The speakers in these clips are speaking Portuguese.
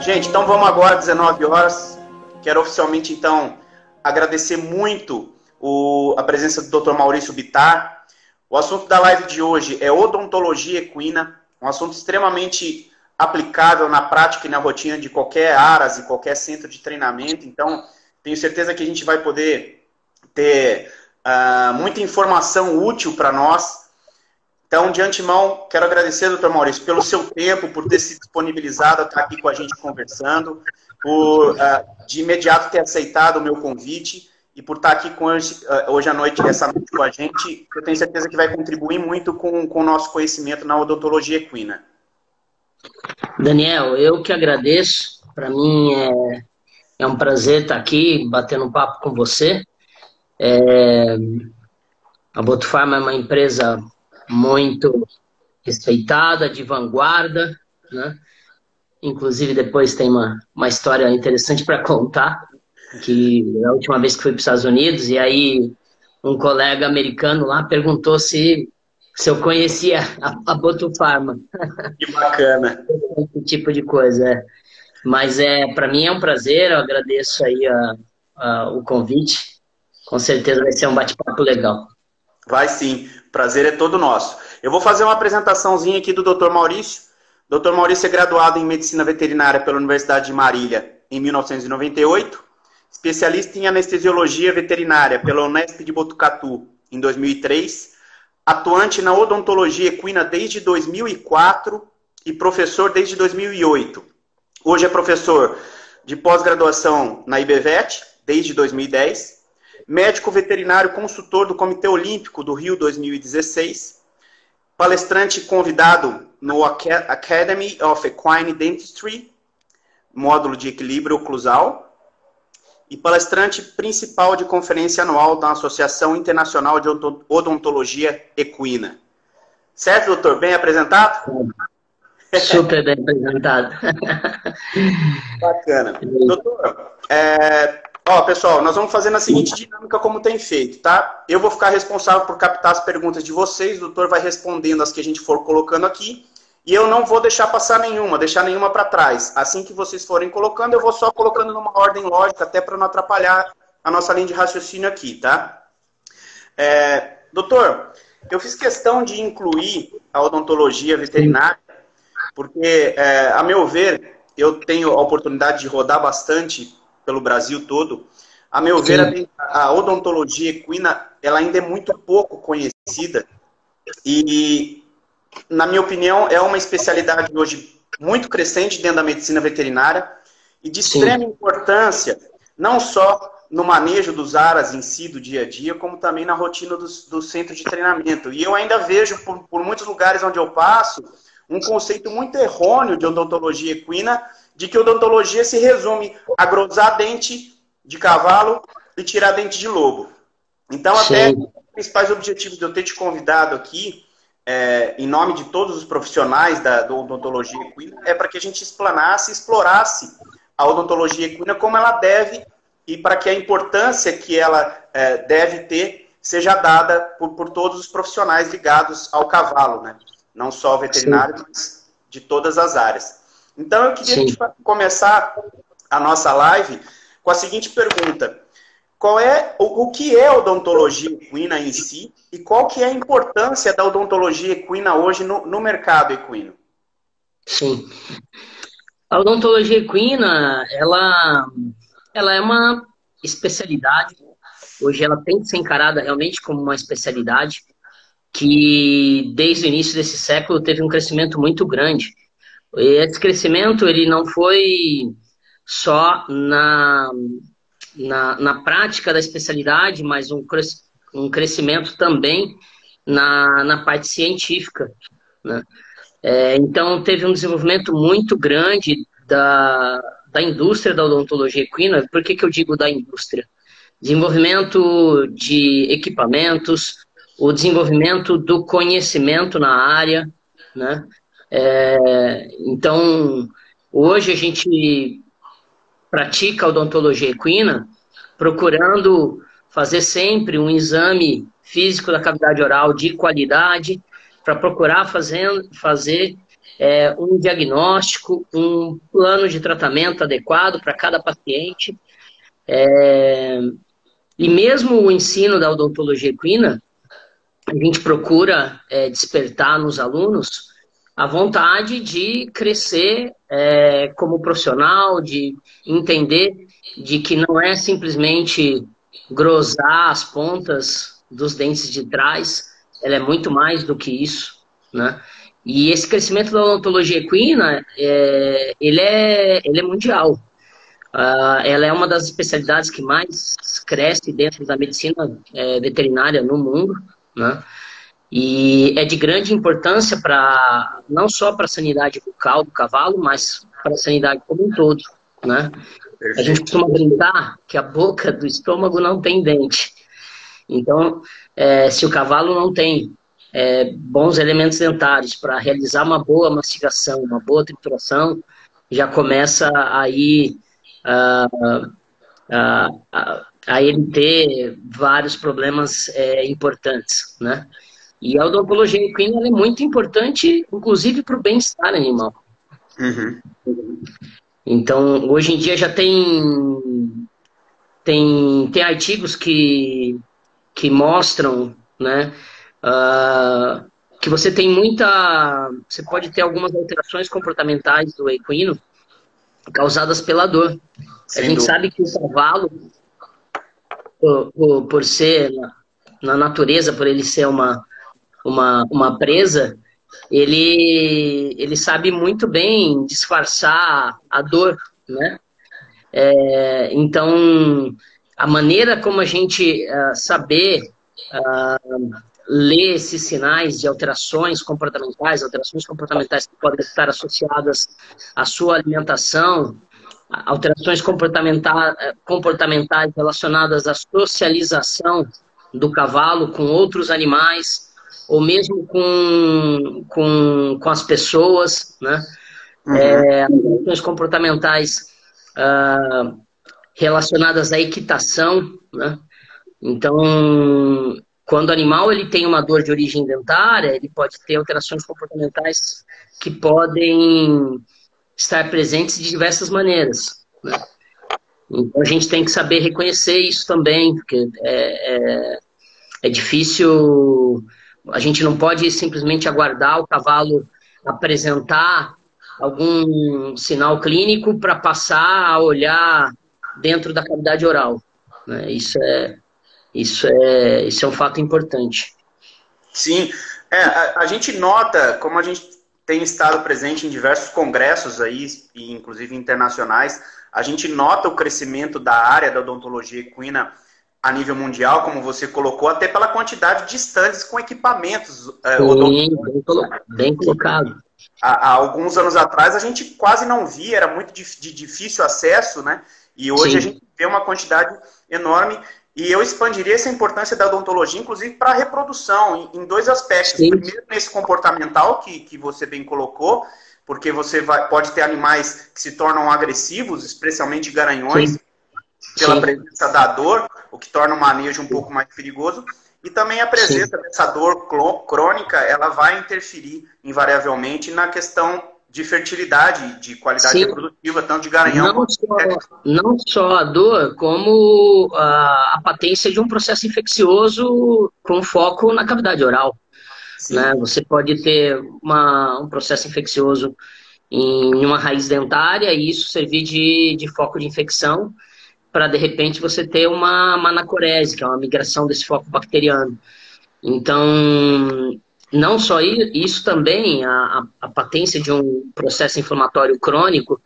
Gente, então vamos agora, 19 horas. Quero oficialmente, então, agradecer muito a presença do Dr. Maurício Bittar. O assunto da live de hoje é odontologia equina, um assunto extremamente aplicável na prática e na rotina de qualquer ARAS e qualquer centro de treinamento. Então, tenho certeza que a gente vai poder ter muita informação útil para nós. Então, de antemão, quero agradecer, doutor Maurício, pelo seu tempo, por ter se disponibilizado a estar aqui com a gente conversando, por de imediato ter aceitado o meu convite e por estar aqui hoje à noite, essa noite com a gente. Eu tenho certeza que vai contribuir muito com o nosso conhecimento na odontologia equina. Daniel, eu que agradeço. Para mim é um prazer estar aqui batendo um papo com você. A Botufarma é uma empresa muito respeitada, de vanguarda, né? Inclusive depois tem uma história interessante para contar, que a última vez que fui para os Estados Unidos, e aí um colega americano lá perguntou se eu conhecia a Botufarma. Que bacana. Esse tipo de coisa, Mas para mim é um prazer, eu agradeço aí o convite. Com certeza vai ser um bate-papo legal. Vai sim, prazer é todo nosso. Eu vou fazer uma apresentaçãozinha aqui do Dr. Maurício. Dr. Maurício é graduado em Medicina Veterinária pela Universidade de Marília em 1998, especialista em Anestesiologia Veterinária pela Unesp de Botucatu em 2003, atuante na odontologia equina desde 2004 e professor desde 2008. Hoje é professor de pós-graduação na IBVET desde 2010, médico veterinário consultor do Comitê Olímpico do Rio 2016, palestrante convidado no Academy of Equine Dentistry, módulo de equilíbrio oclusal, e palestrante principal de conferência anual da Associação Internacional de Odontologia Equina. Certo, doutor? Bem apresentado? Super bem apresentado. Bacana. Doutor, pessoal, nós vamos fazer na seguinte dinâmica como tem feito, tá? Eu vou ficar responsável por captar as perguntas de vocês, o doutor vai respondendo as que a gente for colocando aqui, e eu não vou deixar passar nenhuma, deixar nenhuma para trás. Assim que vocês forem colocando, eu vou só colocando numa ordem lógica, até para não atrapalhar a nossa linha de raciocínio aqui, tá? Doutor, eu fiz questão de incluir a odontologia veterinária, porque, a meu ver, eu tenho a oportunidade de rodar bastante pelo Brasil todo. A meu ver, a odontologia equina, ela ainda é muito pouco conhecida e, na minha opinião, é uma especialidade hoje muito crescente dentro da medicina veterinária e de extrema importância, não só no manejo dos ARAS em si, do dia a dia, como também na rotina do centro de treinamento. E eu ainda vejo, por muitos lugares onde eu passo, um conceito muito errôneo de odontologia equina, de que odontologia se resume a grosar dente de cavalo e tirar dente de lobo. Então, até os principais objetivos de eu ter te convidado aqui, em nome de todos os profissionais da odontologia equina, é para que a gente explanasse, explorasse a odontologia equina como ela deve e para que a importância que ela deve ter seja dada por todos os profissionais ligados ao cavalo, né? Não só o veterinário, mas de todas as áreas. Então, eu queria começar a nossa live com a seguinte pergunta. O que é odontologia equina em si e qual que é a importância da odontologia equina hoje no mercado equino? Sim. A odontologia equina, ela é uma especialidade. Hoje ela tem que ser encarada realmente como uma especialidade que, desde o início desse século, teve um crescimento muito grande. Esse crescimento ele não foi só na prática da especialidade, mas um crescimento também na parte científica, né? Então, teve um desenvolvimento muito grande da indústria da odontologia equina. Por que eu digo da indústria? Desenvolvimento de equipamentos, o desenvolvimento do conhecimento na área, né? Então, hoje a gente pratica a odontologia equina procurando fazer sempre um exame físico da cavidade oral de qualidade, para procurar fazer um diagnóstico, um plano de tratamento adequado para cada paciente. E mesmo o ensino da odontologia equina, a gente procura despertar nos alunos a vontade de crescer como profissional, de entender de que não é simplesmente grosar as pontas dos dentes de trás, ela é muito mais do que isso, né? E esse crescimento da odontologia equina, ele é mundial. Ela é uma das especialidades que mais cresce dentro da medicina veterinária no mundo, né? E é de grande importância para não só para a sanidade bucal do cavalo, mas para a sanidade como um todo, né? A gente costuma brincar que a boca do estômago não tem dente. Então, se o cavalo não tem bons elementos dentários para realizar uma boa mastigação, uma boa trituração, já começa aí a ele ter vários problemas importantes, né? E a odontologia equina ela é muito importante, inclusive para o bem-estar animal. Uhum. Então, hoje em dia já tem artigos que mostram, né, que você pode ter algumas alterações comportamentais do equino causadas pela dor. A gente sabe que o cavalo, por ser na natureza, por ele ser uma presa, ele sabe muito bem disfarçar a dor, né? Então, a maneira como a gente saber ler esses sinais de alterações comportamentais que podem estar associadas à sua alimentação, alterações comportamentais relacionadas à socialização do cavalo com outros animais, ou mesmo com as pessoas, né? Alterações comportamentais relacionadas à equitação, né? Então, quando o animal ele tem uma dor de origem dentária, ele pode ter alterações comportamentais que podem estar presentes de diversas maneiras, né? Então, a gente tem que saber reconhecer isso também, porque é difícil. A gente não pode simplesmente aguardar o cavalo apresentar algum sinal clínico para passar a olhar dentro da cavidade oral, né? Isso é um fato importante. Sim, a gente nota, como a gente tem estado presente em diversos congressos aí, e inclusive internacionais, a gente nota o crescimento da área da odontologia equina a nível mundial, como você colocou, até pela quantidade de estandes com equipamentos odontológicos. Bem colocado. Há alguns anos atrás a gente quase não via, era muito de difícil acesso, né? E hoje a gente vê uma quantidade enorme. E eu expandiria essa importância da odontologia, inclusive, para a reprodução, em dois aspectos. Sim. Primeiro, nesse comportamental que você bem colocou, porque você pode ter animais que se tornam agressivos, especialmente garanhões, sim, pela presença da dor, o que torna o manejo um pouco mais perigoso. E também a presença dessa dor crônica, ela vai interferir invariavelmente na questão de fertilidade, de qualidade reprodutiva, tanto de garanhão. Não só a dor, como a patência de um processo infeccioso com foco na cavidade oral, né? Você pode ter um processo infeccioso em uma raiz dentária e isso servir de foco de infecção para, de repente, você ter uma anacorese, que é uma migração desse foco bacteriano. Então, não só isso, também a patência de um processo inflamatório crônico,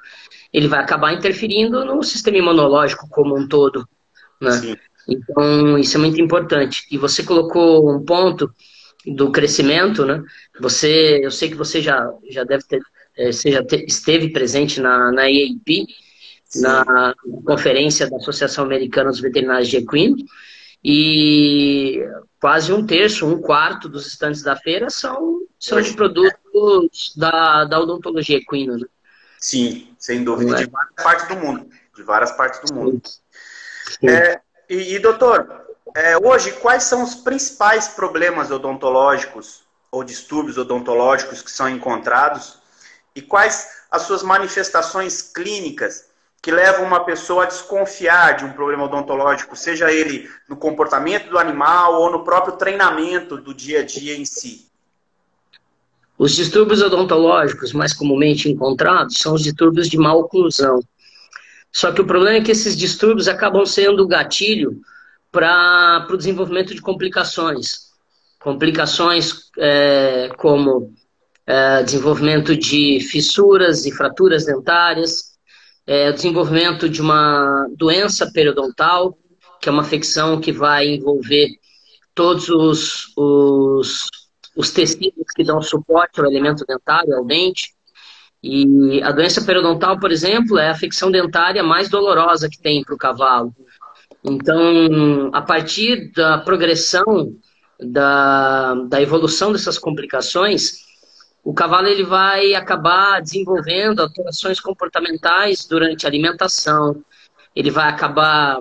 ele vai acabar interferindo no sistema imunológico como um todo, né? Sim. Então, isso é muito importante. E você colocou um ponto do crescimento, né? Eu sei que você já deve ter, esteve presente na EAP, na conferência da Associação Americana dos Veterinários de Equino, e quase um quarto dos estandes da feira são de produtos da odontologia equina, né? Sim, sem dúvida, de várias partes do mundo. De várias partes do mundo. Doutor, hoje, quais são os principais problemas odontológicos ou distúrbios odontológicos que são encontrados E quais as suas manifestações clínicas que levam uma pessoa a desconfiar de um problema odontológico, seja ele no comportamento do animal ou no próprio treinamento do dia a dia em si? Os distúrbios odontológicos mais comumente encontrados são os distúrbios de má oclusão. Só que o problema é que esses distúrbios acabam sendo o gatilho para o desenvolvimento de complicações. Complicações como desenvolvimento de fissuras e fraturas dentárias, desenvolvimento de uma doença periodontal, que é uma afecção que vai envolver todos os tecidos que dão suporte ao elemento dentário, ao dente. E a doença periodontal, por exemplo, é a afecção dentária mais dolorosa que tem para o cavalo. Então, a partir da progressão, da evolução dessas complicações, o cavalo ele vai acabar desenvolvendo alterações comportamentais durante a alimentação, ele vai acabar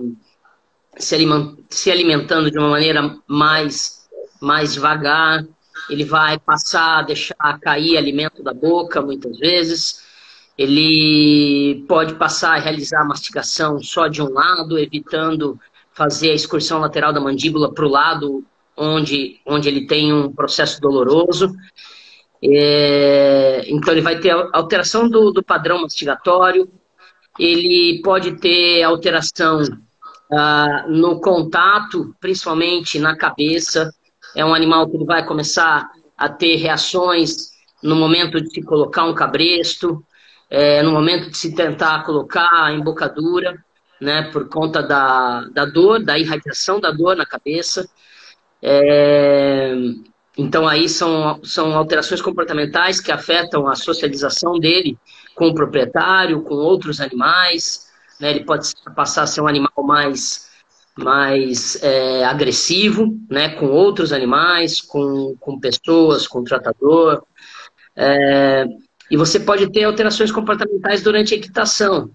se alimentando de uma maneira mais devagar, ele vai passar a deixar cair alimento da boca, muitas vezes, ele pode passar a realizar a mastigação só de um lado, evitando fazer a excursão lateral da mandíbula para o lado onde ele tem um processo doloroso. Então ele vai ter alteração do padrão mastigatório, ele pode ter alteração no contato, principalmente na cabeça. É um animal que ele vai começar a ter reações no momento de se colocar um cabresto, no momento de se tentar colocar a embocadura, né, por conta da dor, da irradiação da dor na cabeça. Então aí são alterações comportamentais que afetam a socialização dele com o proprietário, com outros animais, né? Ele pode passar a ser um animal mais agressivo, né? Com outros animais, com pessoas, com o tratador. E você pode ter alterações comportamentais durante a equitação,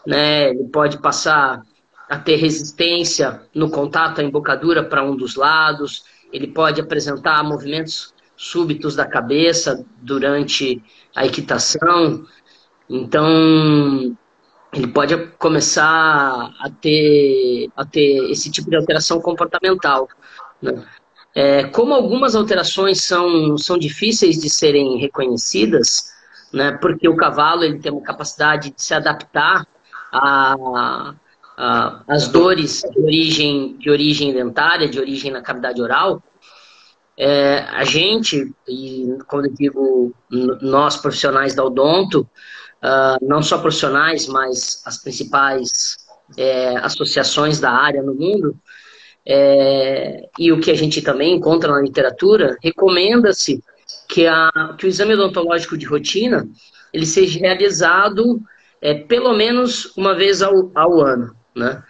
né? Ele pode passar a ter resistência no contato à embocadura para um dos lados, ele pode apresentar movimentos súbitos da cabeça durante a equitação. Então, ele pode começar a ter esse tipo de alteração comportamental, né? Como algumas alterações são difíceis de serem reconhecidas, né, porque o cavalo ele tem uma capacidade de se adaptar às dores de origem dentária, de origem na cavidade oral. A gente, e quando eu digo nós profissionais da odonto, não só profissionais, mas as principais associações da área no mundo, e o que a gente também encontra na literatura, recomenda-se que o exame odontológico de rotina ele seja realizado pelo menos uma vez ao ano, né?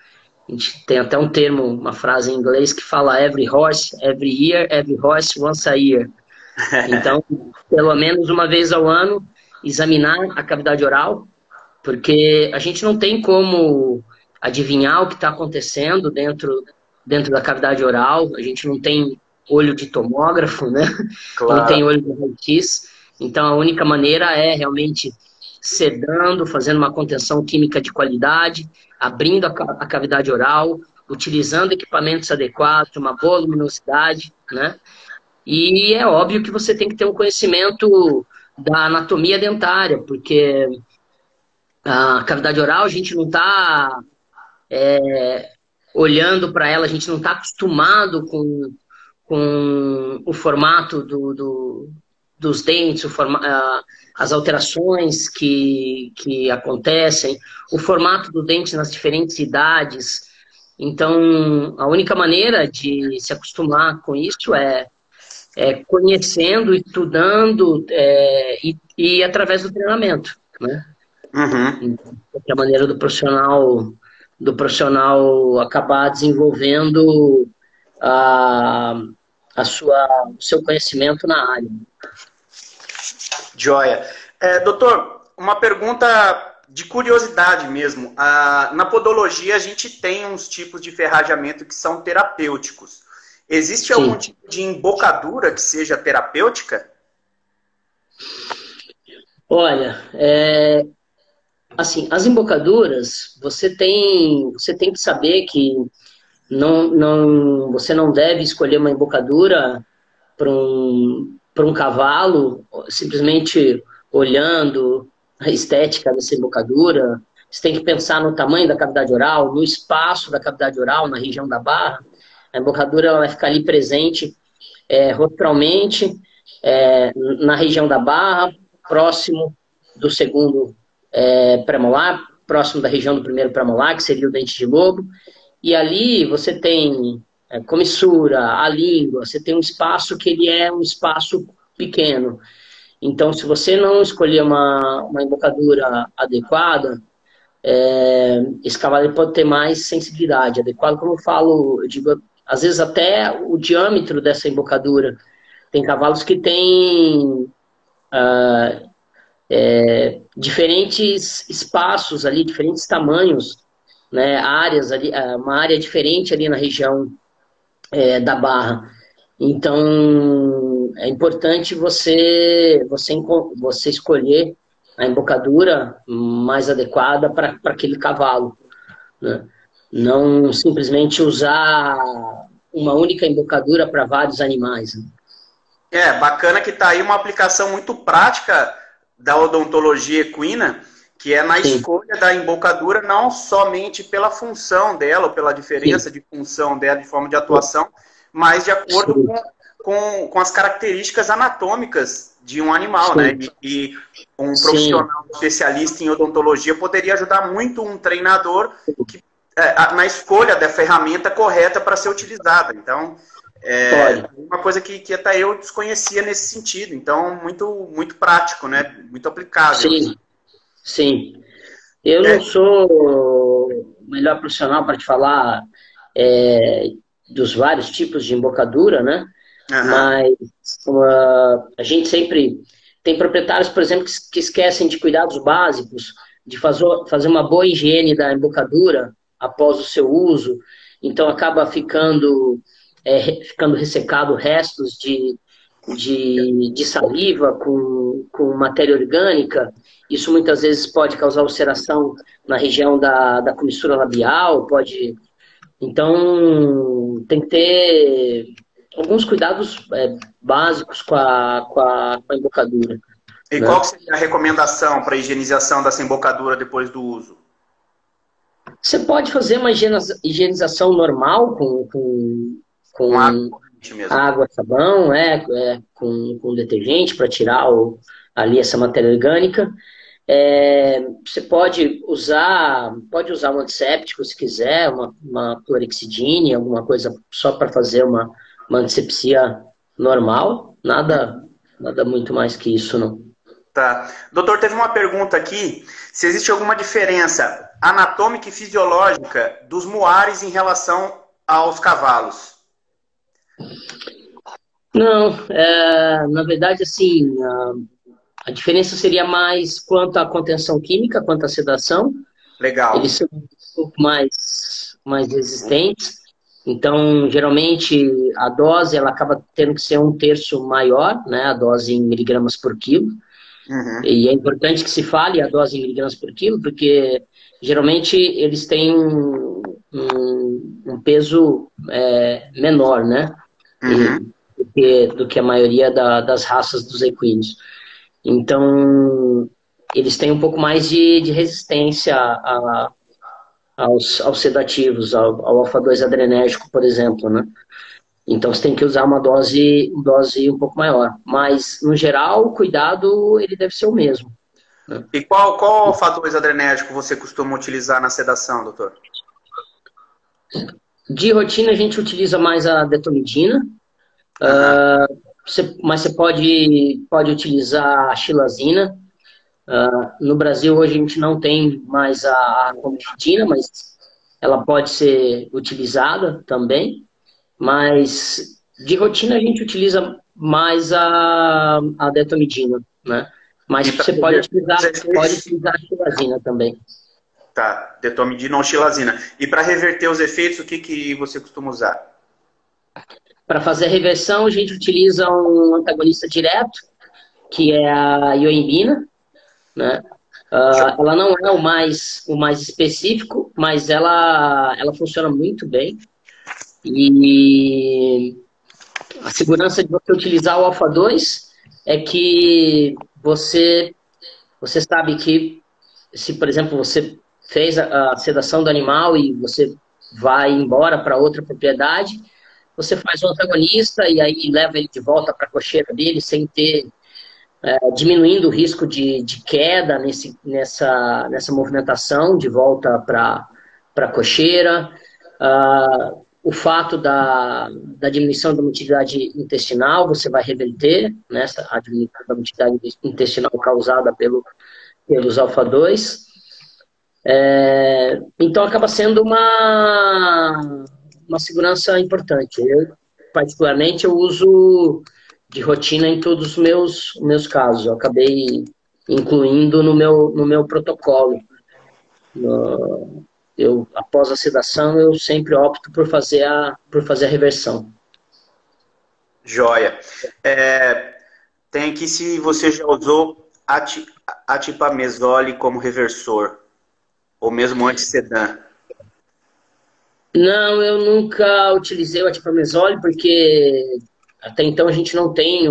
A gente tem até um termo, uma frase em inglês que fala every horse, every year, every horse once a year. Então, pelo menos uma vez ao ano, examinar a cavidade oral, porque a gente não tem como adivinhar o que está acontecendo dentro da cavidade oral, a gente não tem olho de tomógrafo, né? Claro. Não tem olho de raio-x, então a única maneira é realmente sedando, fazendo uma contenção química de qualidade, abrindo a cavidade oral, utilizando equipamentos adequados, uma boa luminosidade, né? E é óbvio que você tem que ter um conhecimento da anatomia dentária, porque a cavidade oral a gente não está olhando para ela, a gente não está acostumado com o formato dos dentes, as alterações que acontecem, o formato do dente nas diferentes idades. Então, a única maneira de se acostumar com isso é conhecendo, estudando e através do treinamento, né? Uhum. É a maneira do profissional acabar desenvolvendo o seu conhecimento na área. Joia. Doutor, uma pergunta de curiosidade mesmo. Na podologia a gente tem uns tipos de ferrageamento que são terapêuticos. Existe Sim. algum tipo de embocadura que seja terapêutica? Olha, assim, as embocaduras, você tem que saber que você não deve escolher uma embocadura para um cavalo simplesmente olhando a estética dessa embocadura. Você tem que pensar no tamanho da cavidade oral, no espaço da cavidade oral, na região da barra. A embocadura ela vai ficar ali presente rostralmente, na região da barra, próximo do segundo premolar, próximo da região do primeiro premolar, que seria o dente de lobo. E ali você tem comissura, a língua, você tem um espaço que ele é um espaço pequeno. Então, se você não escolher uma embocadura adequada, esse cavalo ele pode ter mais sensibilidade. Adequado, como eu falo, eu digo, às vezes até o diâmetro dessa embocadura. Tem cavalos que têm diferentes espaços ali, diferentes tamanhos, né, áreas ali, uma área diferente ali na região da barra. Então, é importante você escolher a embocadura mais adequada para aquele cavalo, né? Não simplesmente usar uma única embocadura para vários animais, né? Bacana que está aí uma aplicação muito prática da odontologia equina, que é na Sim. escolha da embocadura, não somente pela função dela, ou pela diferença de função dela de forma de atuação, mas de acordo com as características anatômicas de um animal, né? E um profissional especialista em odontologia poderia ajudar muito um treinador na escolha da ferramenta correta para ser utilizada. Então, uma coisa que até eu desconhecia nesse sentido. Então, muito, muito prático, né? Muito aplicável. Sim, sim. Eu não sou o melhor profissional para te falar dos vários tipos de embocadura, né? Mas a gente sempre tem proprietários, por exemplo, que esquecem de cuidados básicos, de fazer uma boa higiene da embocadura após o seu uso. Então, acaba ficando ressecado restos de saliva com matéria orgânica. Isso muitas vezes pode causar ulceração na região da comissura labial, pode... Então, tem que ter alguns cuidados básicos com a embocadura. E né? Qual seria a recomendação para a higienização dessa embocadura depois do uso? Você pode fazer uma higienização normal com água, sabão, com detergente para tirar ali essa matéria orgânica. Você pode usar um antisséptico se quiser, uma clorexidine, alguma coisa só para fazer uma antisepsia normal, nada muito mais que isso, não. Tá. Doutor, teve uma pergunta aqui, se existe alguma diferença anatômica e fisiológica dos muares em relação aos cavalos? Não, na verdade, assim, a diferença seria mais quanto à contenção química, quanto à sedação. Legal. Eles são um pouco mais resistentes. Então, geralmente, a dose ela acaba tendo que ser 1/3 maior, né? A dose em miligramas por quilo. E é importante que se fale a dose em miligramas por quilo, porque geralmente eles têm um peso menor, né? Do que a maioria das raças dos equinos. Então, eles têm um pouco mais de resistência aos sedativos, ao alfa-2 adrenérgico, por exemplo, né? Então, você tem que usar uma dose um pouco maior. Mas, no geral, o cuidado ele deve ser o mesmo. Né? E qual alfa-2 adrenérgico você costuma utilizar na sedação, doutor? De rotina, a gente utiliza mais a detomidina. Mas você pode utilizar a xilazina. No Brasil, hoje, a gente não tem mais a comidina, mas ela pode ser utilizada também. Mas, de rotina, a gente utiliza mais a detomidina, né? Mas você pode utilizar a xilazina também. Tá, detomidina ou xilazina. E para reverter os efeitos, o que você costuma usar? Para fazer a reversão, a gente utiliza um antagonista direto, que é a ioimbina. né? Ela não é o mais específico, mas ela funciona muito bem. E a segurança de você utilizar o Alpha 2 é que você sabe que se, por exemplo, você fez a sedação do animal e você vai embora para outra propriedade, você faz um antagonista e aí leva ele de volta para a cocheira dele sem ter, diminuindo o risco de queda nessa movimentação de volta para a cocheira. O fato da diminuição da motilidade intestinal, você vai reverter, né, a diminuição da motilidade intestinal causada pelos alfa-2. Então, acaba sendo uma segurança importante. Eu, particularmente, eu uso de rotina em todos os meus casos. Eu acabei incluindo no meu protocolo. Após a sedação, eu sempre opto por fazer a reversão. Joia. Tem aqui se você já usou atipamezole como reversor, ou mesmo anti-sedã. Não, eu nunca utilizei o atipamezole, porque até então a gente não tem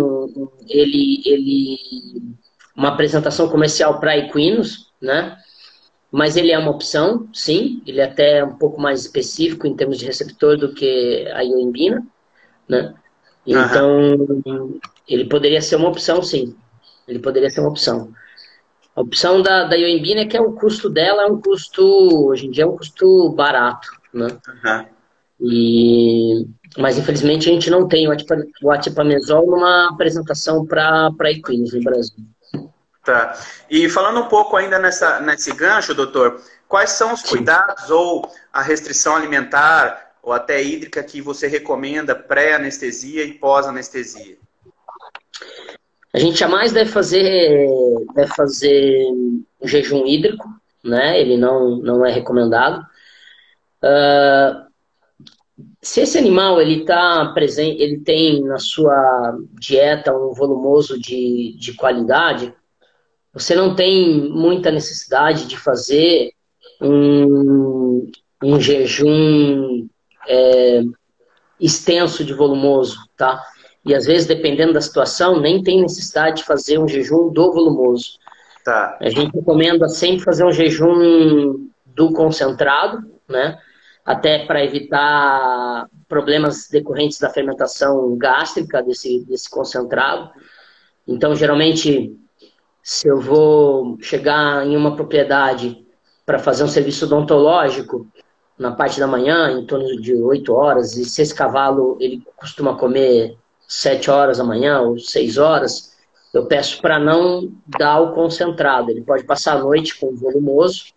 uma apresentação comercial para equinos, né? Mas ele é uma opção, sim. Ele é até um pouco mais específico em termos de receptor do que a ioimbina, né? Então, ele poderia ser uma opção, sim. Ele poderia ser uma opção. A opção da ioimbina é que o custo dela é um custo, hoje em dia, é um custo barato, né? Mas, infelizmente, a gente não tem o atipamezol numa apresentação para equinos no Brasil. Tá. E falando um pouco ainda nesse gancho, doutor, quais são os cuidados ou a restrição alimentar ou até hídrica que você recomenda pré-anestesia e pós-anestesia? A gente jamais deve fazer um jejum hídrico, né? Ele não é recomendado. Se esse animal ele tá presente, ele tem na sua dieta um volumoso de qualidade, você não tem muita necessidade de fazer um jejum extenso de volumoso, tá? E às vezes, dependendo da situação, nem tem necessidade de fazer um jejum do volumoso. Tá. A gente recomenda sempre fazer um jejum do concentrado, né? Até para evitar problemas decorrentes da fermentação gástrica desse concentrado. Então, geralmente, se eu vou chegar em uma propriedade para fazer um serviço odontológico na parte da manhã, em torno de 8 horas, e se esse cavalo ele costuma comer 7 horas da manhã ou 6 horas, eu peço para não dar o concentrado. Ele pode passar a noite com o volumoso,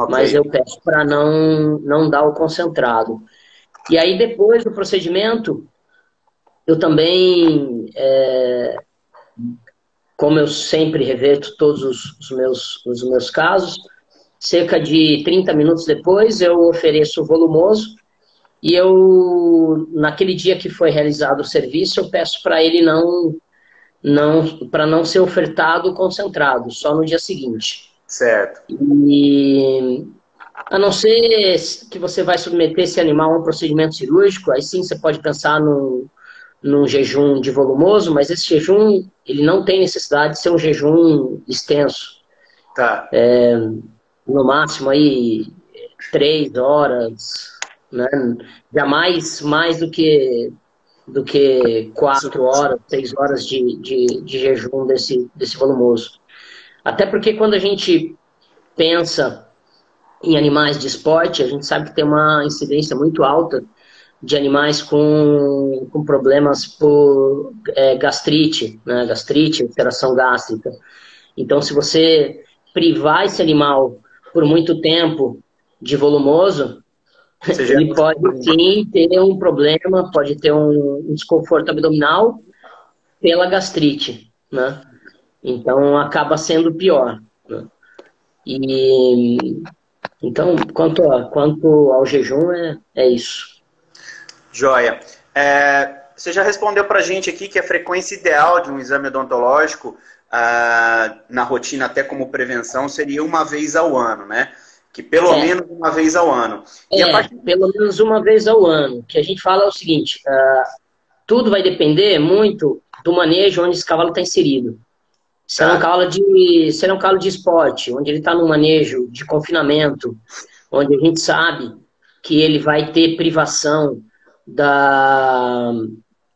mas eu peço para não dar o concentrado. E aí, depois do procedimento, eu também, como eu sempre reverto todos os meus casos, cerca de 30 minutos depois, eu ofereço o volumoso e naquele dia que foi realizado o serviço, eu peço para ele para não ser ofertado concentrado, só no dia seguinte. Certo. E a não ser que você vai submeter esse animal a um procedimento cirúrgico, aí sim você pode pensar num jejum de volumoso, mas esse jejum ele não tem necessidade de ser um jejum extenso. Tá. No máximo aí 3 horas, né? Jamais mais do que 4 horas, 6 horas de jejum desse volumoso. Até porque quando a gente pensa em animais de esporte, a gente sabe que tem uma incidência muito alta de animais com problemas por gastrite, né? Gastrite, ulceração gástrica. Então, se você privar esse animal por muito tempo de volumoso, ele pode sim ter um problema, pode ter um desconforto abdominal pela gastrite, né? Então acaba sendo pior, né? Então, quanto ao jejum, é isso. Joia. Você já respondeu para a gente aqui que a frequência ideal de um exame odontológico na rotina, até como prevenção, seria uma vez ao ano, né? Que pelo menos uma vez ao ano. Pelo menos uma vez ao ano. O que a gente fala é o seguinte, tudo vai depender muito do manejo onde esse cavalo está inserido. Se é um cavalo de esporte, onde ele está no manejo de confinamento, onde a gente sabe que ele vai ter privação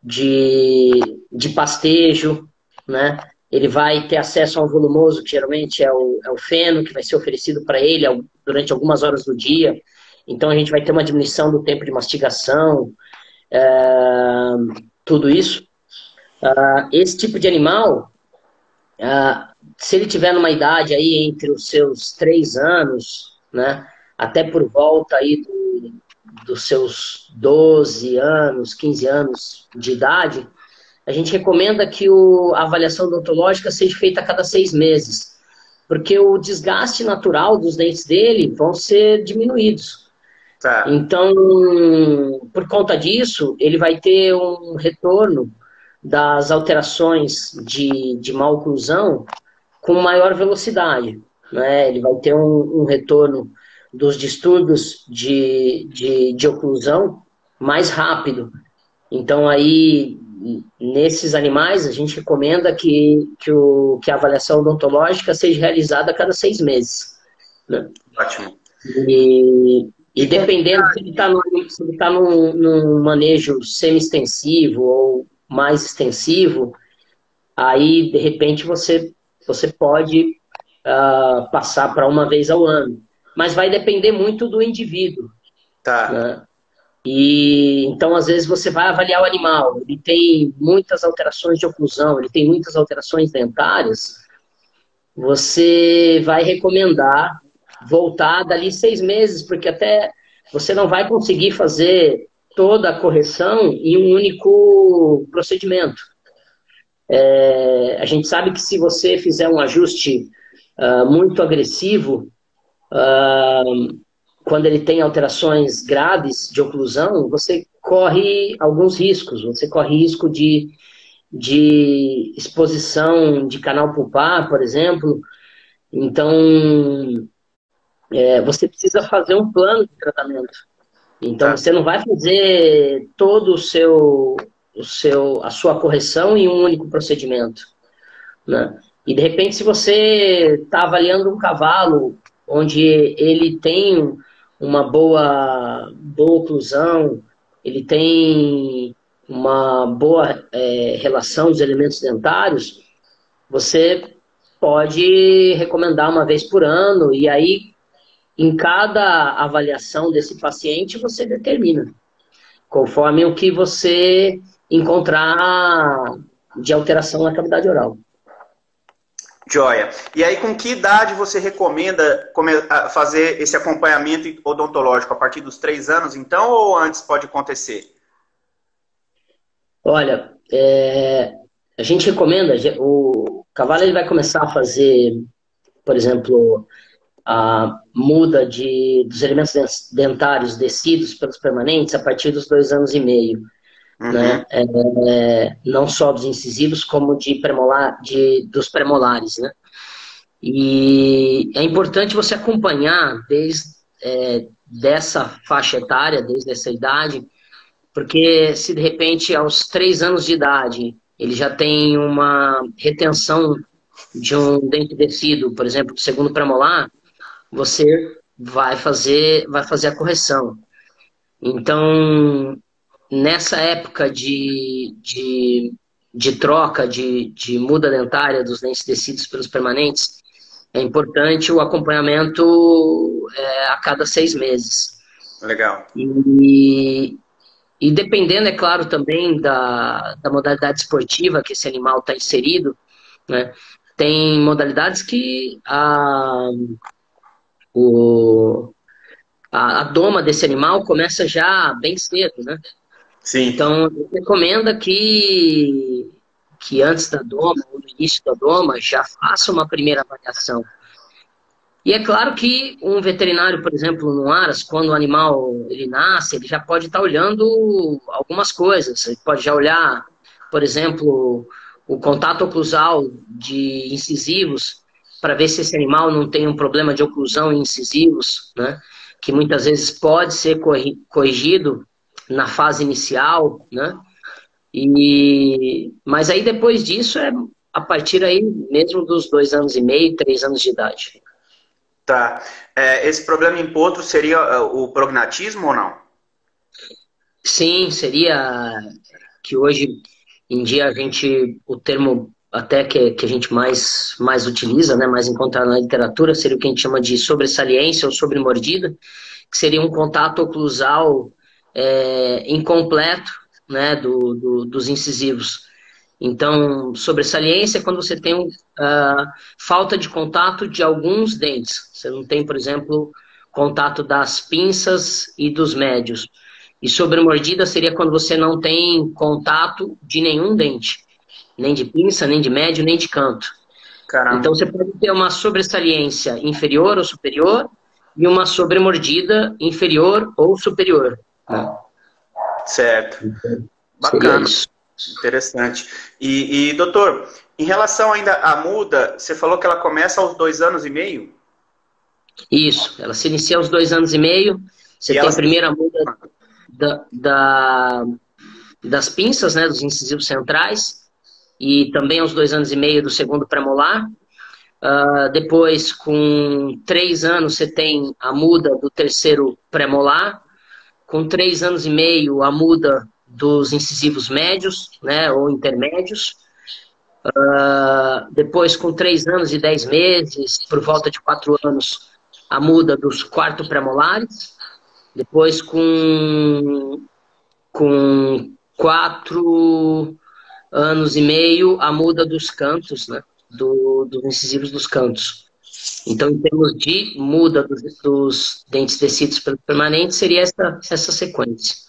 de pastejo, né? Ele vai ter acesso a um volumoso, que geralmente é o feno, que vai ser oferecido para ele durante algumas horas do dia. Então a gente vai ter uma diminuição do tempo de mastigação, tudo isso. Esse tipo de animal, se ele tiver numa idade aí entre os seus 3 anos, né, até por volta aí dos seus 12 anos, 15 anos de idade, a gente recomenda que a avaliação odontológica seja feita a cada 6 meses, porque o desgaste natural dos dentes dele vão ser diminuídos. Tá. Então, por conta disso, ele vai ter um retorno das alterações de maloclusão com maior velocidade, né? Ele vai ter um retorno dos distúrbios de oclusão mais rápido. Então, aí, nesses animais, a gente recomenda que a avaliação odontológica seja realizada a cada 6 meses. Né? Ótimo. E dependendo se ele está num manejo semi-extensivo ou mais extensivo, aí, de repente, você pode passar para uma vez ao ano. Mas vai depender muito do indivíduo. Tá. Né? E então, às vezes, você vai avaliar o animal, ele tem muitas alterações de oclusão, ele tem muitas alterações dentárias, você vai recomendar voltar dali 6 meses, porque até você não vai conseguir fazer toda a correção em um único procedimento. A gente sabe que se você fizer um ajuste muito agressivo, quando ele tem alterações graves de oclusão, você corre alguns riscos. Você corre risco de exposição de canal pulpar, por exemplo. Então, você precisa fazer um plano de tratamento. Então, você não vai fazer todo a sua correção em um único procedimento. Né? E, de repente, se você está avaliando um cavalo onde ele tem uma boa oclusão, ele tem uma boa relação dos elementos dentários, você pode recomendar uma vez por ano, e aí, em cada avaliação desse paciente, você determina, conforme o que você encontrar de alteração na cavidade oral. Joia. E aí, com que idade você recomenda fazer esse acompanhamento odontológico? A partir dos 3 anos, então, ou antes pode acontecer? Olha, a gente recomenda, o cavalo ele vai começar a fazer, por exemplo, a muda dos elementos dentários descidos pelos permanentes a partir dos 2 anos e meio. Uhum. Né? Não só dos incisivos, como dos premolares, né? E é importante você acompanhar desde dessa faixa etária, desde essa idade, porque se de repente aos 3 anos de idade ele já tem uma retenção de um dente descido, por exemplo, do segundo premolar, você vai fazer a correção. Então, nessa época de troca, de muda dentária dos dentes descidos pelos permanentes, é importante o acompanhamento a cada 6 meses. Legal. E dependendo, é claro, também da modalidade esportiva que esse animal está inserido, né, tem modalidades que a doma desse animal começa já bem cedo, né? Sim. Então, recomenda que antes da doma, ou no início da doma, já faça uma primeira avaliação. E é claro que um veterinário, por exemplo, no Aras, quando o animal ele nasce, ele já pode estar olhando algumas coisas. Ele pode já olhar, por exemplo, o contato oclusal de incisivos, para ver se esse animal não tem um problema de oclusão em incisivos, né? Que muitas vezes pode ser corrigido na fase inicial, né? Mas aí depois disso é a partir aí mesmo dos 2 anos e meio, 3 anos de idade. Tá. Esse problema em potro seria o prognatismo ou não? Sim, seria que hoje em dia o termo até que a gente mais utiliza, né, mais encontra na literatura, seria o que a gente chama de sobressaliência ou sobremordida, que seria um contato oclusal incompleto, né, dos incisivos. Então, sobressaliência é quando você tem falta de contato de alguns dentes. Você não tem, por exemplo, contato das pinças e dos médios. E sobremordida seria quando você não tem contato de nenhum dente. Nem de pinça, nem de médio, nem de canto. Caramba. Então você pode ter uma sobressaliência inferior ou superior e uma sobremordida inferior ou superior. Certo. Bacana. Interessante. E, doutor, em relação ainda à muda, você falou que ela começa aos 2 anos e meio? Isso, ela se inicia aos 2 anos e meio. Você tem a primeira muda das pinças, né, dos incisivos centrais, e também aos 2 anos e meio do segundo premolar. Depois, com 3 anos, você tem a muda do terceiro premolar. Com 3 anos e meio, a muda dos incisivos médios, né, ou intermédios. Depois, com 3 anos e 10 meses, por volta de 4 anos, a muda dos quarto premolares. Depois, com 4 anos e meio, a muda dos cantos, né, dos incisivos dos cantos. Então, em termos de muda dos dentes descidos permanentes, seria essa sequência.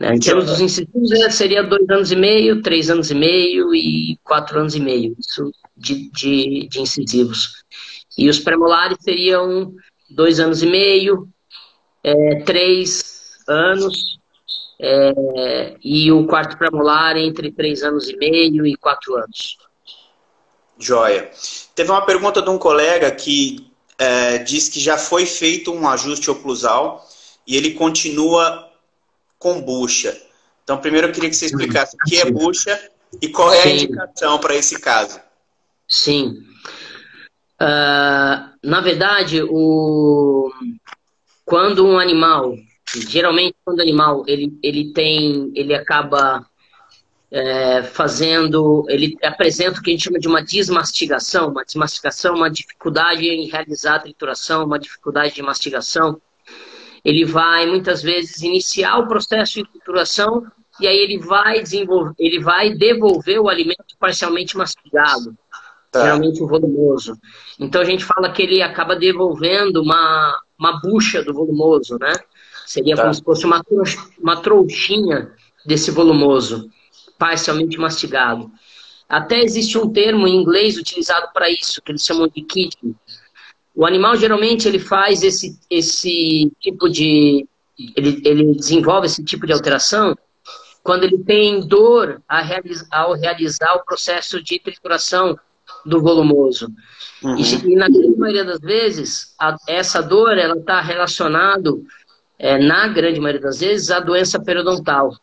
Em termos dos incisivos, seria 2 anos e meio, 3 anos e meio e 4 anos e meio, isso de incisivos. E os premolares seriam 2 anos e meio, 3 anos, e o quarto premolar entre 3 anos e meio e 4 anos. Joia. Teve uma pergunta de um colega que diz que já foi feito um ajuste oclusal e ele continua com bucha. Então, primeiro eu queria que você explicasse o que é bucha e qual é a indicação para esse caso. Sim. Na verdade, quando um animal, geralmente quando o animal ele acaba ele apresenta o que a gente chama de uma desmastigação. Uma desmastigação, uma dificuldade em realizar a trituração, uma dificuldade de mastigação. Ele vai, muitas vezes, iniciar o processo de trituração e aí ele vai devolver o alimento parcialmente mastigado, geralmente o volumoso. Então a gente fala que ele acaba devolvendo uma bucha do volumoso, né? Seria como se fosse uma trouxinha desse volumoso, parcialmente mastigado. Até existe um termo em inglês utilizado para isso, que eles chamam de kitting. O animal, geralmente, ele faz esse tipo de... Ele desenvolve esse tipo de alteração quando ele tem dor ao realizar o processo de trituração do volumoso. Uhum. E na grande maioria das vezes, essa dor está relacionada, na grande maioria das vezes, à doença periodontal.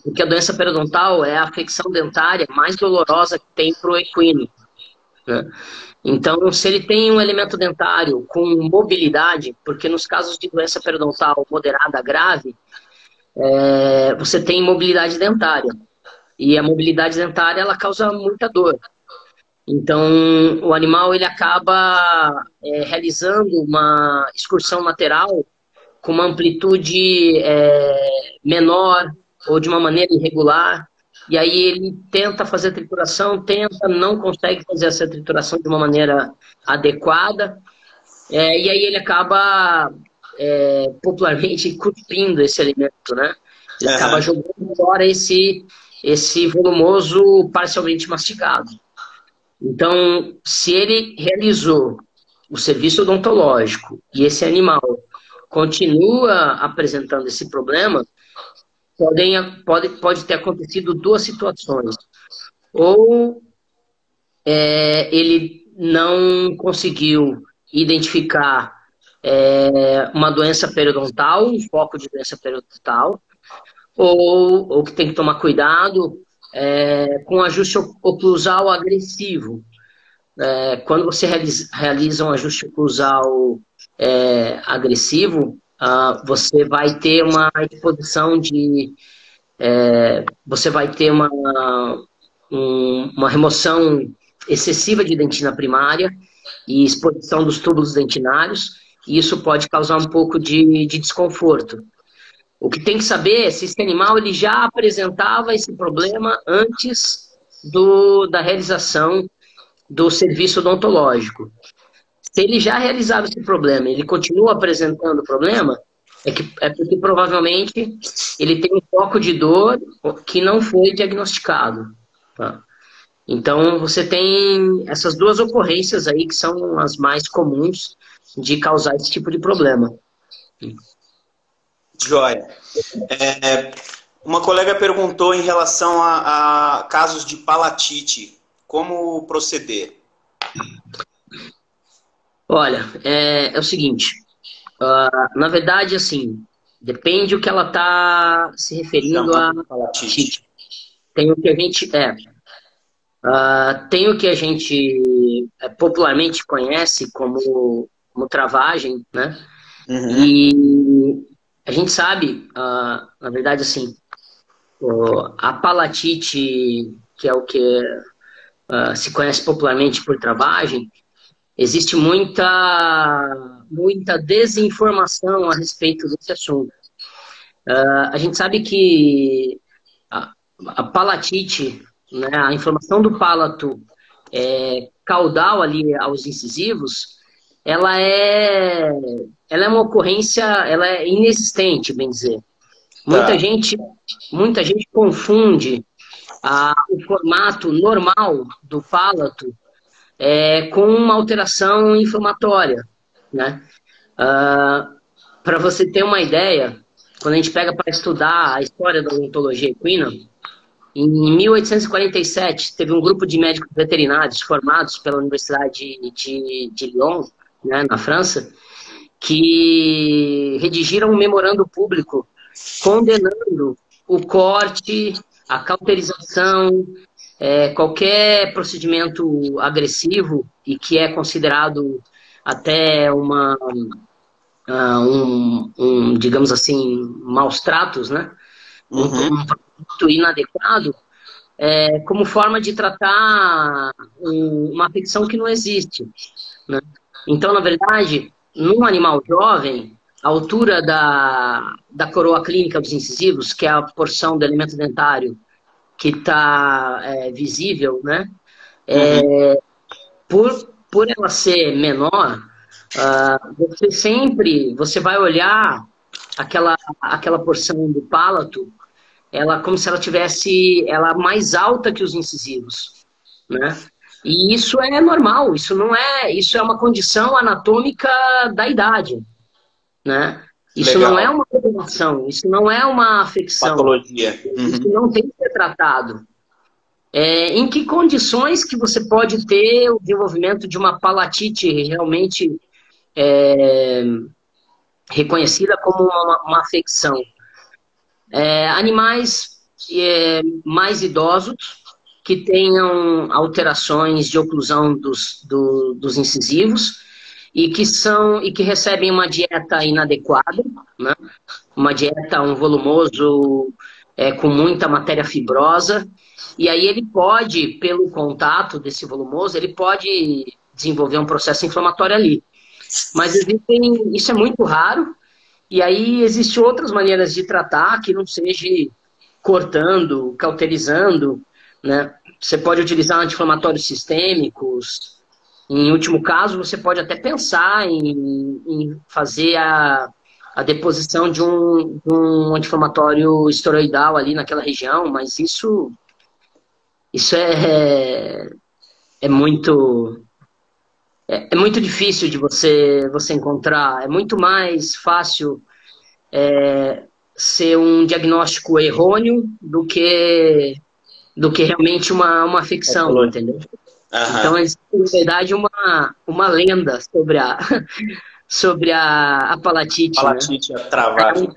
Porque a doença periodontal é a afecção dentária mais dolorosa que tem para o equino, né? Então, se ele tem um elemento dentário com mobilidade, porque nos casos de doença periodontal moderada grave, você tem mobilidade dentária. E a mobilidade dentária, ela causa muita dor. Então, o animal ele acaba realizando uma excursão lateral com uma amplitude menor ou de uma maneira irregular. E aí ele tenta fazer a trituração, não consegue fazer essa trituração de uma maneira adequada. E aí ele acaba popularmente cuspindo esse alimento, né? Ele acaba jogando fora esse volumoso parcialmente mastigado. Então, se ele realizou o serviço odontológico e esse animal continua apresentando esse problema, pode ter acontecido 2 situações. ou ele não conseguiu identificar uma doença periodontal, um foco de doença periodontal, ou que tem que tomar cuidado com ajuste oclusal agressivo. Quando você realiza um ajuste oclusal agressivo, você vai ter uma exposição de... você vai ter uma remoção excessiva de dentina primária e exposição dos túbulos dentinários, e isso pode causar um pouco de desconforto. O que tem que saber é se esse animal ele já apresentava esse problema antes da realização do serviço odontológico. Se ele já realizava esse problema e ele continua apresentando o problema, porque provavelmente ele tem um foco de dor que não foi diagnosticado. Tá? Então, você tem essas duas ocorrências aí que são as mais comuns de causar esse tipo de problema. Joia. Uma colega perguntou em relação a casos de palatite. Como proceder? Olha, é o seguinte. Na verdade, assim, depende do que ela está se referindo a palatite. Tem o que a gente... tem o que a gente popularmente conhece como travagem, né? Uhum. E a gente sabe, na verdade, assim, a palatite, que é o que se conhece popularmente por travagem, existe muita desinformação a respeito desse assunto. A gente sabe que a palatite, né, a inflamação do palato caudal ali aos incisivos, ela é uma ocorrência, ela é inexistente, bem dizer. Muita gente confunde o formato normal do palato com uma alteração inflamatória, né? Para você ter uma ideia, quando a gente pega para estudar a história da odontologia equina, em 1847, teve um grupo de médicos veterinários formados pela Universidade de Lyon, né, na França, que redigiram um memorando público condenando o corte, a cauterização, qualquer procedimento agressivo e que é considerado até digamos assim, maus tratos, né? Uhum. Um produto inadequado, como forma de tratar uma afecção que não existe, né? Então, na verdade, num animal jovem, a altura da coroa clínica dos incisivos, que é a porção do elemento dentário que está visível, né? Por ela ser menor, você vai olhar aquela porção do palato, ela como se ela tivesse mais alta que os incisivos, né? E isso é normal, isso é uma condição anatômica da idade, né? Isso Legal. Não é uma combinação, isso não é uma afecção. Patologia. Uhum. Isso não tem que ser tratado. Em que condições que você pode ter o desenvolvimento de uma palatite realmente reconhecida como uma afecção? Animais mais idosos, que tenham alterações de oclusão dos incisivos e que recebem uma dieta inadequada, né? Uma dieta, um volumoso com muita matéria fibrosa, e aí ele pode, pelo contato desse volumoso, ele pode desenvolver um processo inflamatório ali. Mas isso é muito raro, e aí existem outras maneiras de tratar que não seja cortando, cauterizando, né? Você pode utilizar anti-inflamatórios sistêmicos. Em último caso, você pode até pensar em fazer a deposição de um anti-inflamatório esteroidal ali naquela região, mas isso é muito difícil de você encontrar. É muito mais fácil ser um diagnóstico errôneo do que do que realmente uma ficção, entendeu? Então, existe, na verdade, uma lenda sobre a palatite. Palatite, né? A travagem.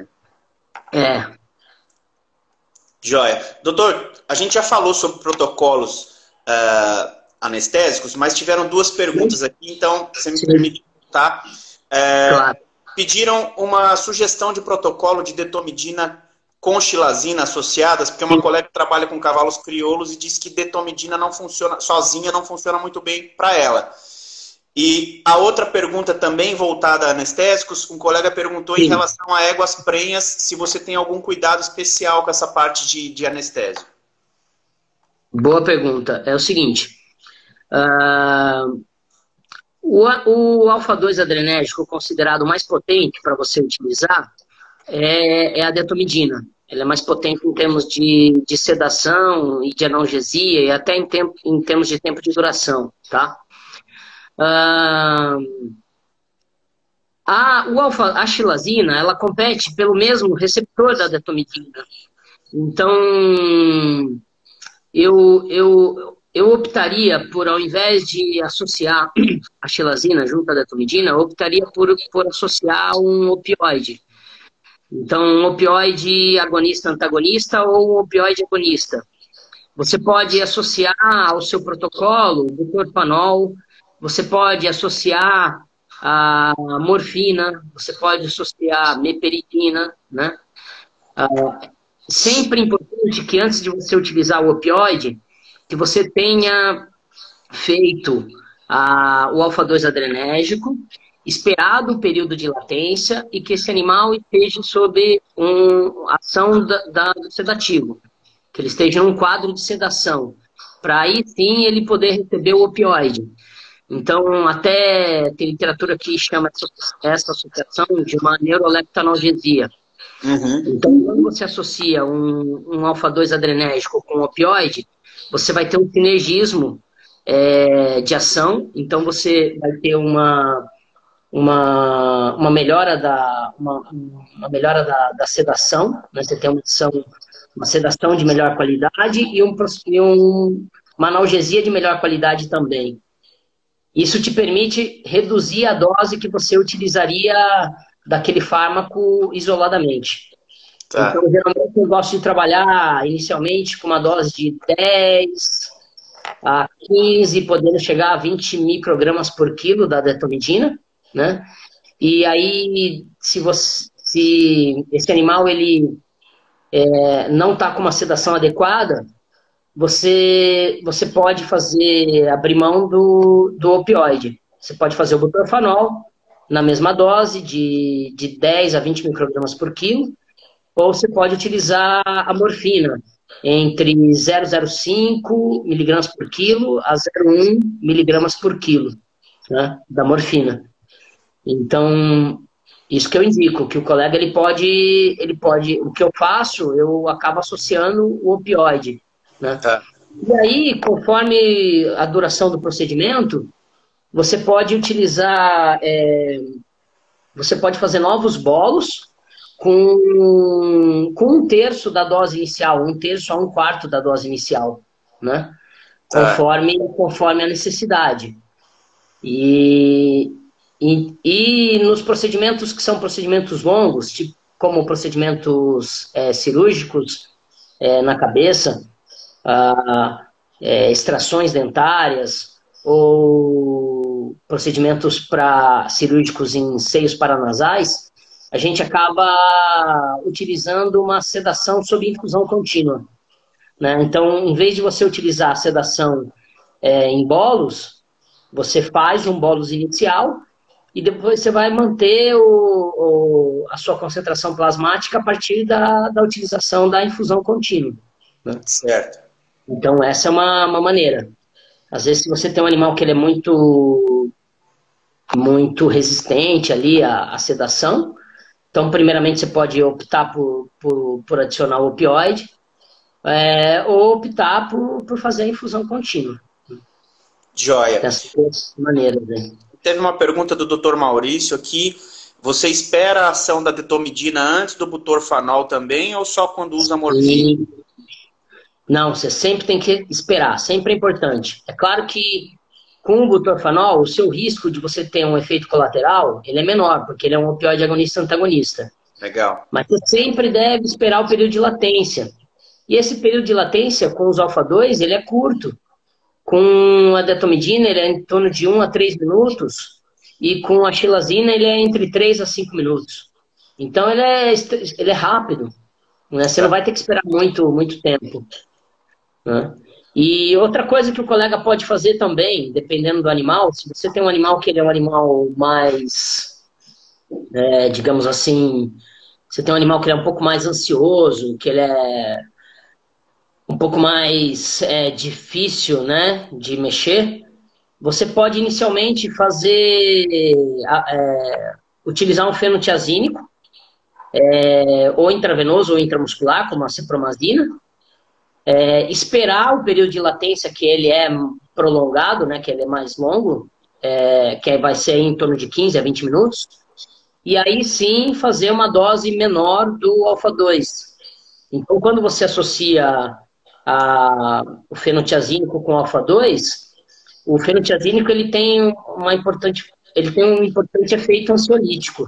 Joia. Doutor, a gente já falou sobre protocolos anestésicos, mas tiveram duas perguntas aqui, então você me permite voltar. Claro. Pediram uma sugestão de protocolo de detomidina com xilazina associadas, porque uma colega trabalha com cavalos crioulos e diz que detomidina não funciona, sozinha não funciona muito bem para ela. E a outra pergunta também voltada a anestésicos, um colega perguntou em relação a éguas prenhas, se você tem algum cuidado especial com essa parte de anestésio. Boa pergunta. É o seguinte, o alfa-2 adrenérgico considerado mais potente para você utilizar é a detomidina. Ela é mais potente em termos de sedação e de analgesia e até em termos de tempo de duração, tá? A xilazina, ela compete pelo mesmo receptor da detomidina. Então, eu optaria por, ao invés de associar a xilazina junto à detomidina, eu optaria por associar um opioide. Então, um opioide agonista-antagonista ou um opioide agonista. Você pode associar ao seu protocolo o butorfanol, você pode associar a morfina, você pode associar meperidina, né? Sempre importante que antes de você utilizar o opioide, que você tenha feito o alfa-2 adrenérgico, esperado o período de latência e que esse animal esteja sob ação do sedativo, que ele esteja em um quadro de sedação, para aí sim ele poder receber o opioide. Então, até tem literatura que chama essa associação de uma neuroleptalgia. Então, quando você associa um alfa-2 adrenérgico com um opioide, você vai ter um sinergismo de ação, então você vai ter uma melhora da sedação, né? Você tem uma sedação de melhor qualidade e uma analgesia de melhor qualidade também. Isso te permite reduzir a dose que você utilizaria daquele fármaco isoladamente. Tá. Então, geralmente, eu gosto de trabalhar inicialmente com uma dose de 10 a 15, podendo chegar a 20 microgramas por quilo da detomidina, né? E aí, se esse animal ele não está com uma sedação adequada, você pode abrir mão do opioide. Você pode fazer o butorfanol na mesma dose, de 10 a 20 microgramas por quilo, ou você pode utilizar a morfina, entre 0,05 miligramas por quilo a 0,1 miligramas por quilo, né, da morfina. Então, isso que eu indico, que o colega ele pode, o que eu faço, eu acabo associando o opioide, né? Tá. E aí, conforme a duração do procedimento, você pode utilizar, você pode fazer novos bolos com 1/3 da dose inicial, 1/3 a 1/4 da dose inicial, né? Conforme a necessidade. E nos procedimentos que são procedimentos longos, tipo, como procedimentos cirúrgicos na cabeça, extrações dentárias ou procedimentos cirúrgicos em seios paranasais, a gente acaba utilizando uma sedação sob infusão contínua, né? Então, em vez de você utilizar a sedação em bolos, você faz um bolos inicial e depois você vai manter a sua concentração plasmática a partir da utilização da infusão contínua, né? Certo. Então, essa é uma maneira. Às vezes, se você tem um animal que ele é muito resistente ali à sedação, então, primeiramente, você pode optar por adicionar o opioide, ou optar por fazer a infusão contínua. Joia. Dessas duas maneiras, né? Teve uma pergunta do Dr. Maurício aqui. Você espera a ação da detomidina antes do butorfanol também, ou só quando usa morfina? Não, você sempre tem que esperar, sempre é importante. É claro que com o butorfanol, o seu risco de você ter um efeito colateral, ele é menor, porque ele é um opioide agonista antagonista. Legal. Mas você sempre deve esperar o período de latência. E esse período de latência com os alfa-2, ele é curto. Com a detomidina, ele é em torno de 1 a 3 minutos, e com a xilazina, ele é entre 3 a 5 minutos. Então, ele é rápido, né? Você não vai ter que esperar muito tempo, né? E outra coisa que o colega pode fazer também, dependendo do animal, se você tem um animal que ele é um animal mais, digamos assim, você tem um animal que ele é um pouco mais ansioso, que ele é um pouco mais difícil, né, de mexer, você pode inicialmente utilizar um fenotiazínico, ou intravenoso ou intramuscular, como a cipromazina, esperar o período de latência, que ele é prolongado, né, que ele é mais longo, que vai ser em torno de 15 a 20 minutos, e aí sim fazer uma dose menor do alfa-2. Então, quando você associa o fenotiazínico com o alfa-2, o fenotiazínico ele tem um importante efeito ansiolítico.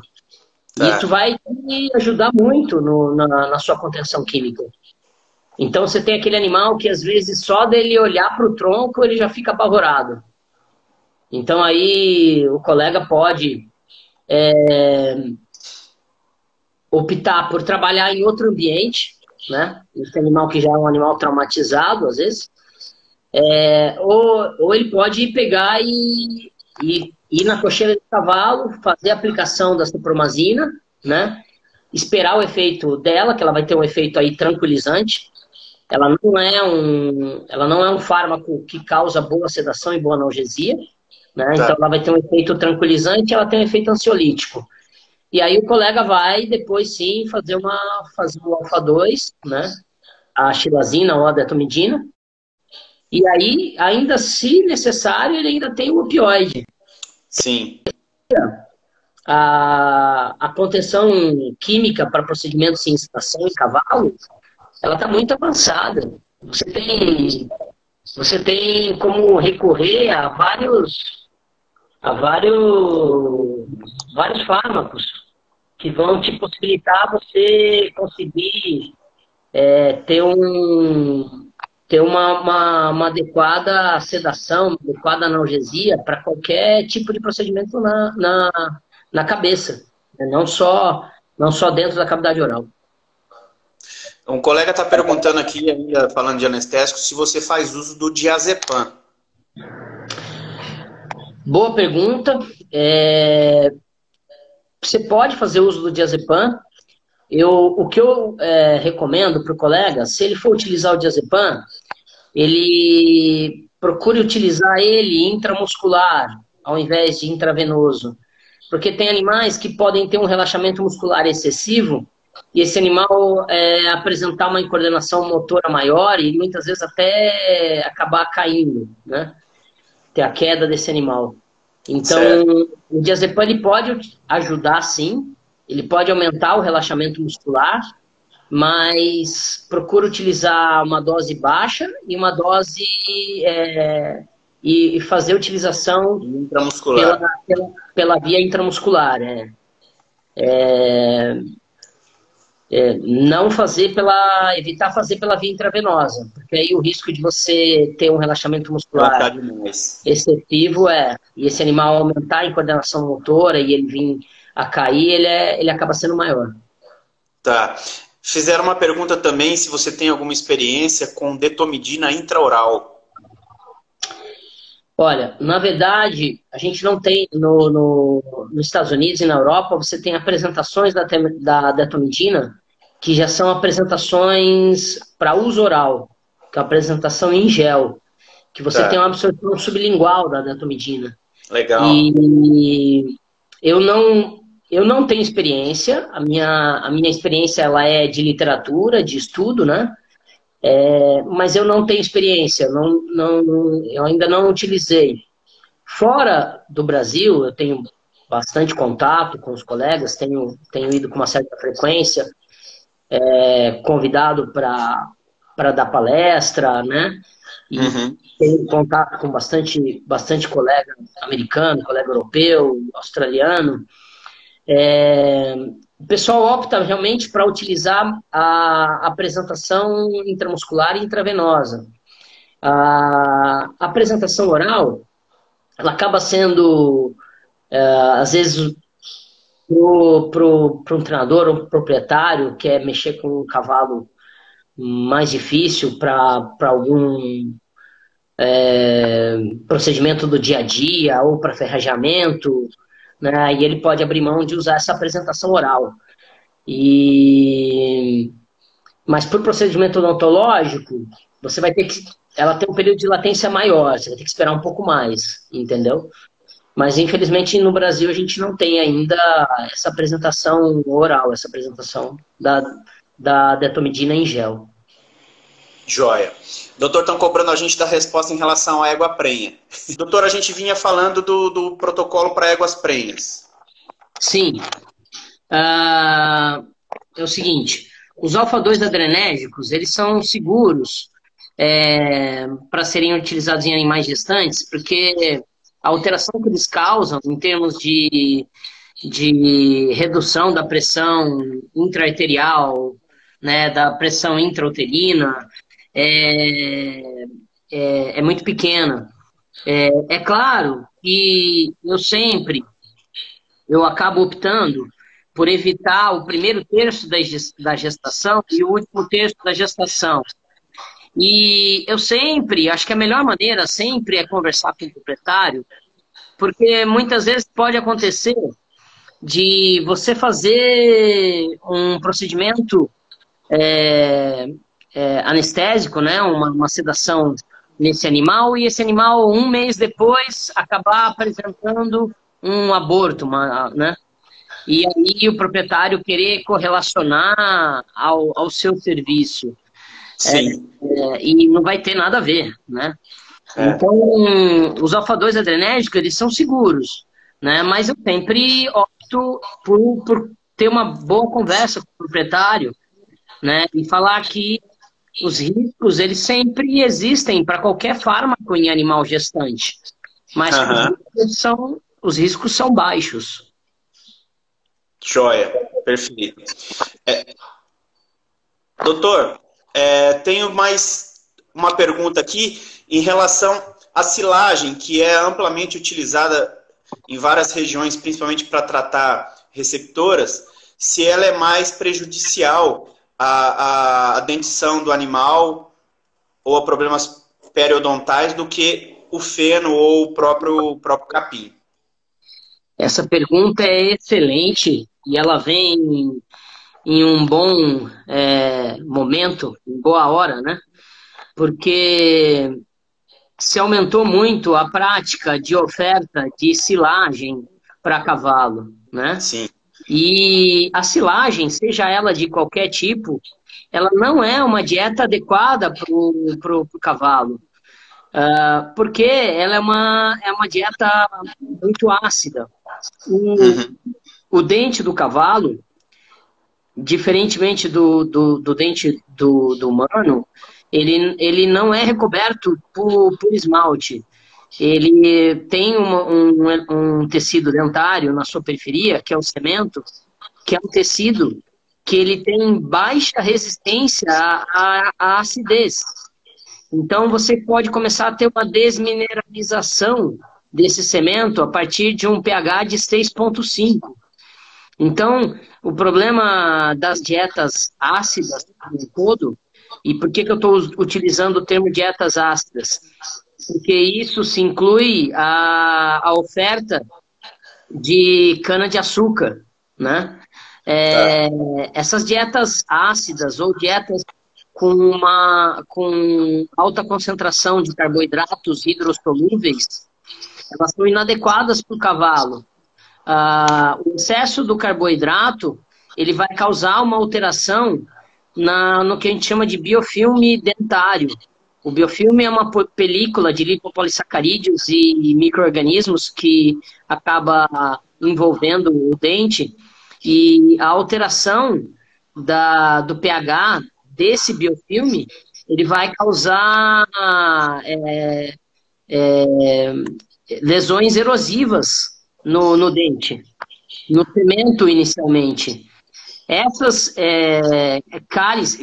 E isso vai te ajudar muito na sua contenção química. Então, você tem aquele animal que, às vezes, só dele olhar para o tronco, ele já fica apavorado. Então, aí, o colega pode optar por trabalhar em outro ambiente, né? Esse animal que já é um animal traumatizado, às vezes. Ou ele pode pegar e ir na cocheira de cavalo, fazer a aplicação da cipromazina, né? Esperar o efeito dela, que ela vai ter um efeito aí tranquilizante. Ela não é um fármaco que causa boa sedação e boa analgesia, né? Então ela vai ter um efeito tranquilizante e ela tem um efeito ansiolítico. E aí o colega vai depois sim fazer o alfa-2, né? A xilazina ou a detomidina. E aí, ainda se necessário, ele ainda tem o opioide. Sim. A contenção química para procedimentos em estação em cavalo, ela está muito avançada. Você tem como recorrer a vários fármacos que vão te possibilitar você conseguir ter uma adequada sedação, uma adequada analgesia para qualquer tipo de procedimento na cabeça, né? Não só dentro da cavidade oral. Um colega está perguntando aqui, ainda falando de anestésico, se você faz uso do diazepam. Boa pergunta. Você pode fazer uso do diazepam. O que eu recomendo para o colega, se ele for utilizar o diazepam, ele procure utilizar ele intramuscular, ao invés de intravenoso. Porque tem animais que podem ter um relaxamento muscular excessivo e esse animal apresentar uma incoordenação motora maior e muitas vezes até acabar caindo, né? Ter a queda desse animal. Então, o diazepam ele pode ajudar, sim. Ele pode aumentar o relaxamento muscular, mas procura utilizar uma dose baixa e uma dose e fazer a utilização intramuscular. Pela via intramuscular. Não fazer evitar fazer pela via intravenosa, porque aí o risco de você ter um relaxamento muscular excessivo e esse animal aumentar a coordenação motora e ele vir a cair, ele acaba sendo maior. Tá. Fizeram uma pergunta também se você tem alguma experiência com detomidina intraoral. Olha, na verdade, a gente não tem nos Estados Unidos e na Europa, você tem apresentações da detomidina que já são apresentações para uso oral, que é a apresentação em gel, que você tem uma absorção sublingual da detomidina. Legal. E eu não tenho experiência, a minha experiência ela é de literatura, de estudo, né? Mas eu não tenho experiência, eu ainda não utilizei. Fora do Brasil, eu tenho bastante contato com os colegas, tenho ido com uma certa frequência, convidado para para dar palestra, né? E tenho contato com bastante colega americano, colega europeu, australiano. O pessoal opta realmente para utilizar a apresentação intramuscular e intravenosa. A apresentação oral, ela acaba sendo, às vezes, para um treinador ou proprietário que quer mexer com um cavalo mais difícil para algum procedimento do dia a dia ou para ferrajamento, né? E ele pode abrir mão de usar essa apresentação oral. Mas para o procedimento odontológico, você vai ter que... Ela tem um período de latência maior, você vai ter que esperar um pouco mais, entendeu? Mas, infelizmente, no Brasil, a gente não tem ainda essa apresentação oral, essa apresentação da detomidina em gel. Joia. Doutor, estão cobrando a gente da resposta em relação à égua prenha. Doutor, a gente vinha falando do protocolo para éguas prenhas. Sim. É o seguinte, os alfa-2 adrenérgicos, eles são seguros para serem utilizados em animais gestantes, porque a alteração que eles causam em termos de redução da pressão intraarterial, né, da pressão intrauterina, é muito pequena. É claro que eu acabo optando por evitar o primeiro terço da gestação e o último terço da gestação. E eu acho que a melhor maneira sempre é conversar com o proprietário, porque muitas vezes pode acontecer de você fazer um procedimento anestésico, né, uma sedação nesse animal, e esse animal, um mês depois, acabar apresentando um aborto, né? E aí o proprietário querer correlacionar ao seu serviço. Sim. E não vai ter nada a ver, né? Então, os alfa-2 adrenérgicos, eles são seguros, né? Mas eu sempre opto por ter uma boa conversa com o proprietário, né? E falar que os riscos, eles sempre existem para qualquer fármaco em animal gestante. Mas os riscos são baixos. Joia, perfeito. Doutor, tenho mais uma pergunta aqui em relação à silagem, que é amplamente utilizada em várias regiões, principalmente para tratar receptoras, se ela é mais prejudicial à dentição do animal ou a problemas periodontais do que o feno ou o próprio capim. Essa pergunta é excelente e ela vem em um bom momento, em boa hora, né? Porque se aumentou muito a prática de oferta de silagem para cavalo, né? Sim. E a silagem, seja ela de qualquer tipo, ela não é uma dieta adequada para o cavalo. Porque ela é uma dieta muito ácida. O dente do cavalo, diferentemente do dente do humano, ele não é recoberto por esmalte. Ele tem um tecido dentário na sua periferia, que é o cemento, que é um tecido que ele tem baixa resistência à acidez. Então, você pode começar a ter uma desmineralização desse cemento a partir de um pH de 6,5. Então, o problema das dietas ácidas no todo, e por que eu estou utilizando o termo dietas ácidas? Porque isso se inclui a oferta de cana-de-açúcar, né? Essas dietas ácidas ou dietas com alta concentração de carboidratos hidrossolúveis, elas são inadequadas para o cavalo. O excesso do carboidrato, ele vai causar uma alteração no que a gente chama de biofilme dentário. O biofilme é uma película de lipopolissacarídeos e micro-organismos que acaba envolvendo o dente, e a alteração do pH desse biofilme ele vai causar lesões erosivas no dente, no cimento inicialmente. Essas cáries,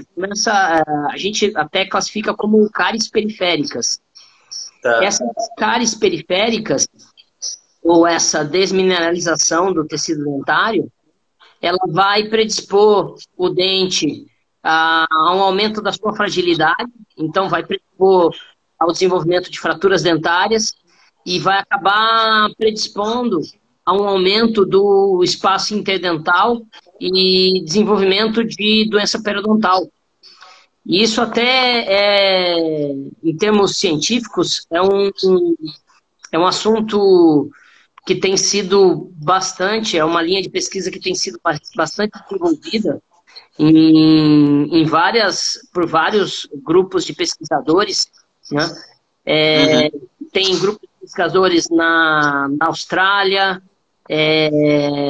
a gente até classifica como cáries periféricas. Tá. Essas cáries periféricas, ou essa desmineralização do tecido dentário, ela vai predispor o dente a um aumento da sua fragilidade, então vai predispor ao desenvolvimento de fraturas dentárias e vai acabar predispondo a um aumento do espaço interdental e desenvolvimento de doença periodontal. E isso até, em termos científicos, é um assunto que tem sido bastante, é uma linha de pesquisa que tem sido bastante desenvolvida por vários grupos de pesquisadores, né? Tem grupos de pesquisadores na Austrália,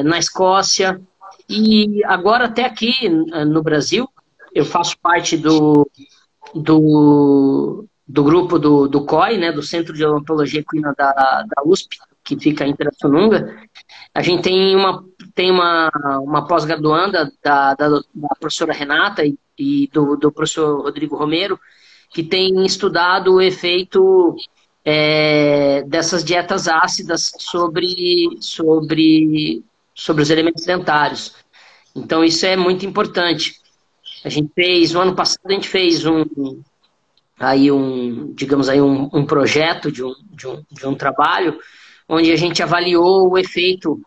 na Escócia, e agora até aqui no Brasil, eu faço parte do grupo do COI, né, do Centro de Odontologia Equina da USP, que fica em Pirassununga. A gente tem uma pós-graduanda da professora Renata e do professor Rodrigo Romero, que tem estudado o efeito dessas dietas ácidas sobre os elementos dentários. Então, isso é muito importante. No ano passado, a gente fez um projeto de um trabalho onde a gente avaliou o efeito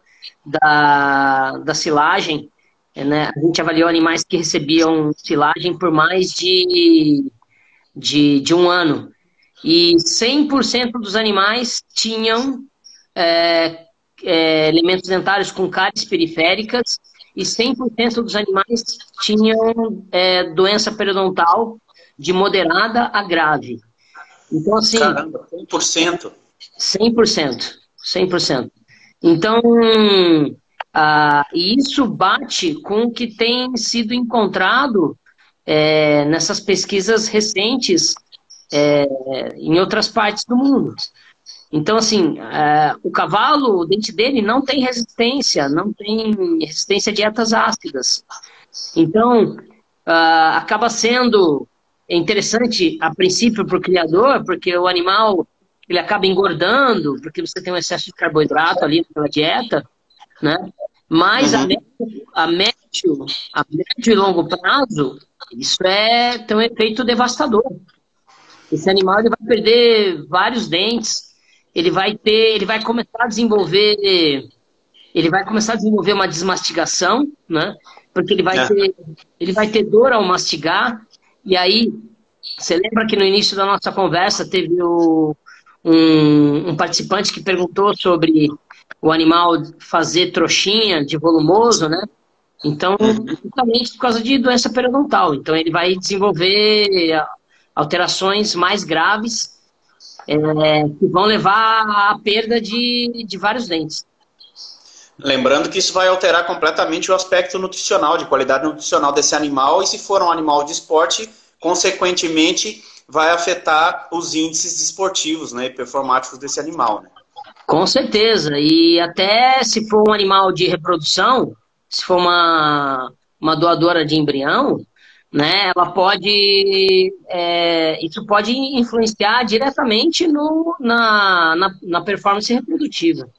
da silagem, né? A gente avaliou animais que recebiam silagem por mais de um ano. E 100% dos animais tinham elementos dentários com cáries periféricas e 100% dos animais tinham doença periodontal de moderada a grave. Então, assim... Caramba, 100%. 100%. Então, isso bate com o que tem sido encontrado nessas pesquisas recentes em outras partes do mundo. Então, assim, o cavalo, o dente dele não tem resistência a dietas ácidas. Então, acaba sendo interessante, a princípio, para o criador, porque o animal ele acaba engordando, porque você tem um excesso de carboidrato ali naquela dieta, né? Mas a médio e longo prazo, isso tem um efeito devastador. Esse animal ele vai perder vários dentes, ele vai começar a desenvolver uma desmastigação, né? Porque ele vai ter dor ao mastigar. E aí, você lembra que no início da nossa conversa teve um participante que perguntou sobre o animal fazer trouxinha de volumoso, né? Então, justamente por causa de doença periodontal. Então, ele vai desenvolver alterações mais graves que vão levar à perda de vários dentes. Lembrando que isso vai alterar completamente o aspecto nutricional, de qualidade nutricional desse animal, e se for um animal de esporte, consequentemente, vai afetar os índices esportivos, né, e performáticos desse animal, né? Com certeza, e até se for um animal de reprodução, se for uma doadora de embrião, né, ela pode, isso pode influenciar diretamente na performance reprodutiva.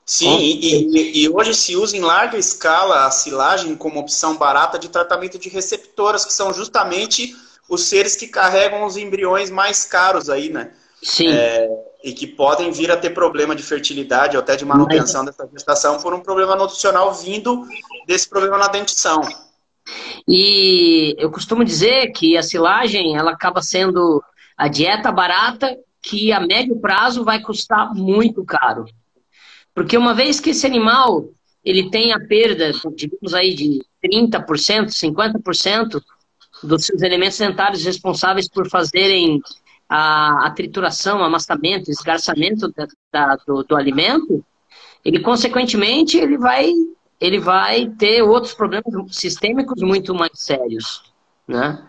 Sim, e hoje se usa em larga escala a silagem como opção barata de tratamento de receptoras, que são justamente os seres que carregam os embriões mais caros aí, né? Sim. E que podem vir a ter problema de fertilidade ou até de manutenção dessa gestação por um problema nutricional vindo desse problema na dentição. E eu costumo dizer que a silagem, ela acaba sendo a dieta barata que a médio prazo vai custar muito caro. Porque uma vez que esse animal ele tem a perda, digamos aí, de 30%, 50% dos seus elementos dentários responsáveis por fazerem a trituração, amassamento, esgarçamento do alimento, ele, consequentemente, ele vai ter outros problemas sistêmicos muito mais sérios, né?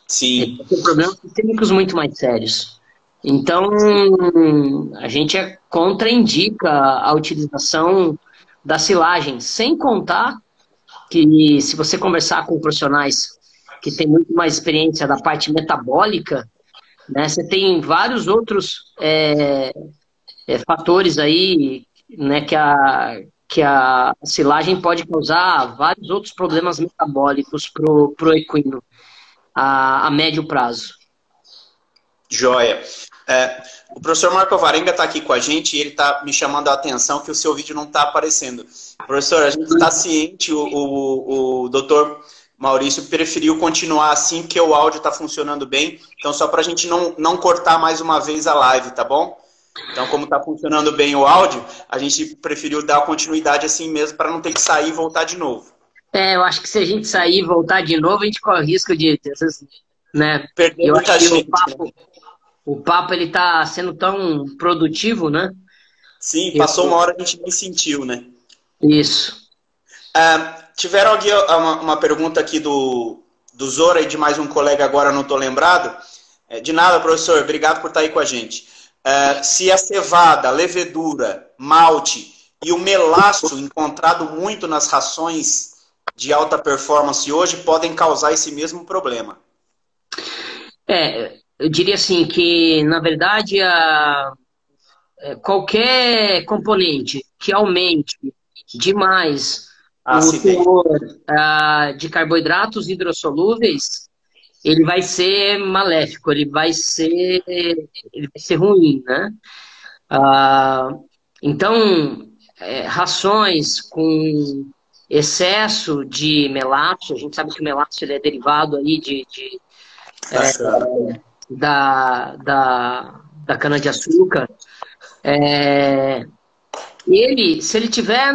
Sim. Tem problemas sistêmicos muito mais sérios. Então, a gente contraindica a utilização da silagem, sem contar que se você conversar com profissionais que têm muito mais experiência da parte metabólica, né, você tem vários outros fatores aí, né, que a silagem pode causar vários outros problemas metabólicos pro equino a médio prazo. Joia. O professor Marco Alvarenga está aqui com a gente e ele está me chamando a atenção que o seu vídeo não está aparecendo. Professor, a gente está ciente, o doutor Maurício preferiu continuar assim, porque o áudio está funcionando bem. Então, só para a gente não cortar mais uma vez a live, tá bom? Então, como está funcionando bem o áudio, a gente preferiu dar continuidade assim mesmo, para não ter que sair e voltar de novo. Eu acho que se a gente sair e voltar de novo, a gente corre o risco de, né? Perder muita gente. O papo ele tá sendo tão produtivo, né? Sim, passou uma hora a gente nem sentiu, né? Isso. Tiveram aqui uma pergunta aqui do Zora e de mais um colega agora, não estou lembrado. De nada, professor, obrigado por estar aí com a gente. Se a cevada, a levedura, malte e o melaço encontrado muito nas rações de alta performance hoje podem causar esse mesmo problema. Eu diria assim que, na verdade, qualquer componente que aumente demais o teor de carboidratos hidrossolúveis, ele vai ser maléfico, ele vai ser ruim, né? Então, rações com excesso de melaço, a gente sabe que o melaço ele é derivado aí da cana-de-açúcar. Se ele tiver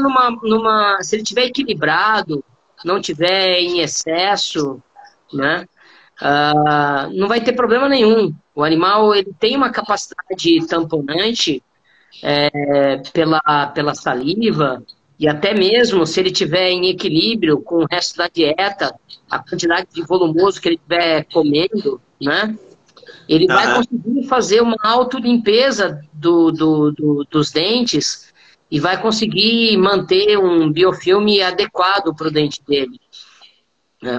se ele tiver equilibrado, não tiver em excesso, né, não vai ter problema nenhum. O animal ele tem uma capacidade tamponante pela saliva, e até mesmo se ele tiver em equilíbrio com o resto da dieta, a quantidade de volumoso que ele estiver comendo, né, ele vai conseguir fazer uma autolimpeza dos dentes e vai conseguir manter um biofilme adequado para o dente dele.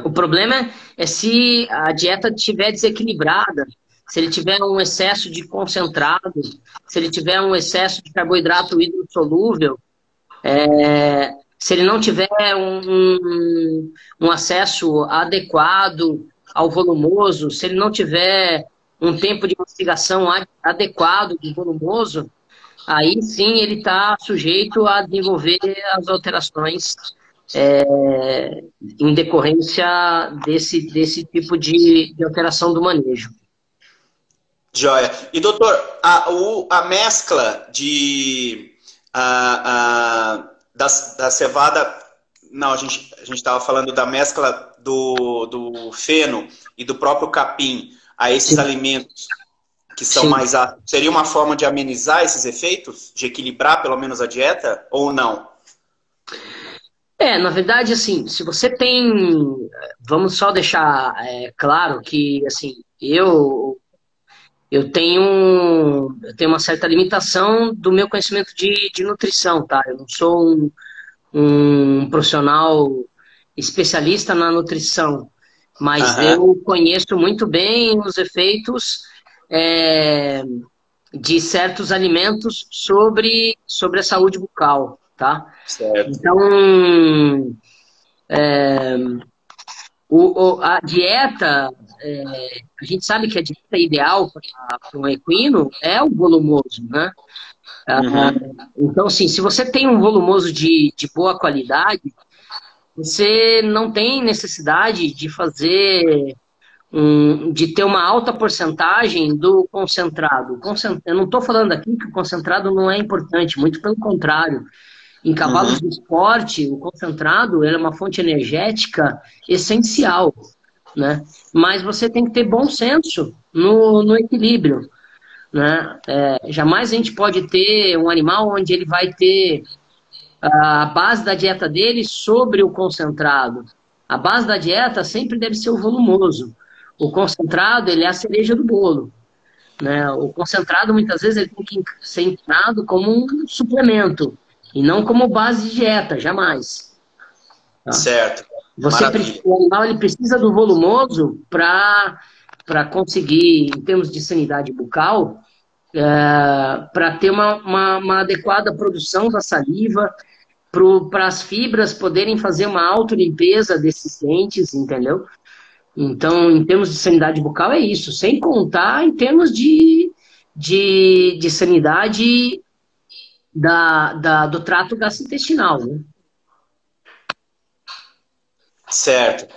O problema é se a dieta estiver desequilibrada, se ele tiver um excesso de concentrado, se ele tiver um excesso de carboidrato hidrossolúvel, se ele não tiver um acesso adequado ao volumoso, se ele não tiver um tempo de mastigação adequado do volumoso, aí sim ele está sujeito a desenvolver as alterações em decorrência desse tipo de alteração do manejo. Joia. E, doutor, a mescla da cevada... Não, a gente estava falando da mescla do feno e do próprio capim a esses alimentos que são mais ácidos. Seria uma forma de amenizar esses efeitos? De equilibrar, pelo menos, a dieta? Ou não? Na verdade, assim, se você tem... Vamos só deixar claro que, assim, eu tenho uma certa limitação do meu conhecimento de nutrição, tá? Eu não sou um profissional especialista na nutrição, mas eu conheço muito bem os efeitos de certos alimentos sobre a saúde bucal, tá? Certo. Então, a dieta, a gente sabe que a dieta ideal para um equino é o volumoso, né? Então, assim, se você tem um volumoso de boa qualidade, você não tem necessidade de fazer de ter uma alta porcentagem do concentrado. Eu não estou falando aqui que o concentrado não é importante, muito pelo contrário. Em cavalos de esporte, o concentrado é uma fonte energética essencial, né? Mas você tem que ter bom senso no equilíbrio, né? Jamais a gente pode ter um animal onde ele vai ter a base da dieta dele sobre o concentrado. A base da dieta sempre deve ser o volumoso. O concentrado, ele é a cereja do bolo, né? O concentrado, muitas vezes, ele tem que ser encarado como um suplemento e não como base de dieta, jamais. Tá? Certo. O animal ele precisa do volumoso para conseguir, em termos de sanidade bucal, para ter uma adequada produção da saliva, para as fibras poderem fazer uma autolimpeza desses dentes, entendeu? Então, em termos de sanidade bucal, é isso. Sem contar em termos de sanidade do trato gastrointestinal, né? Certo.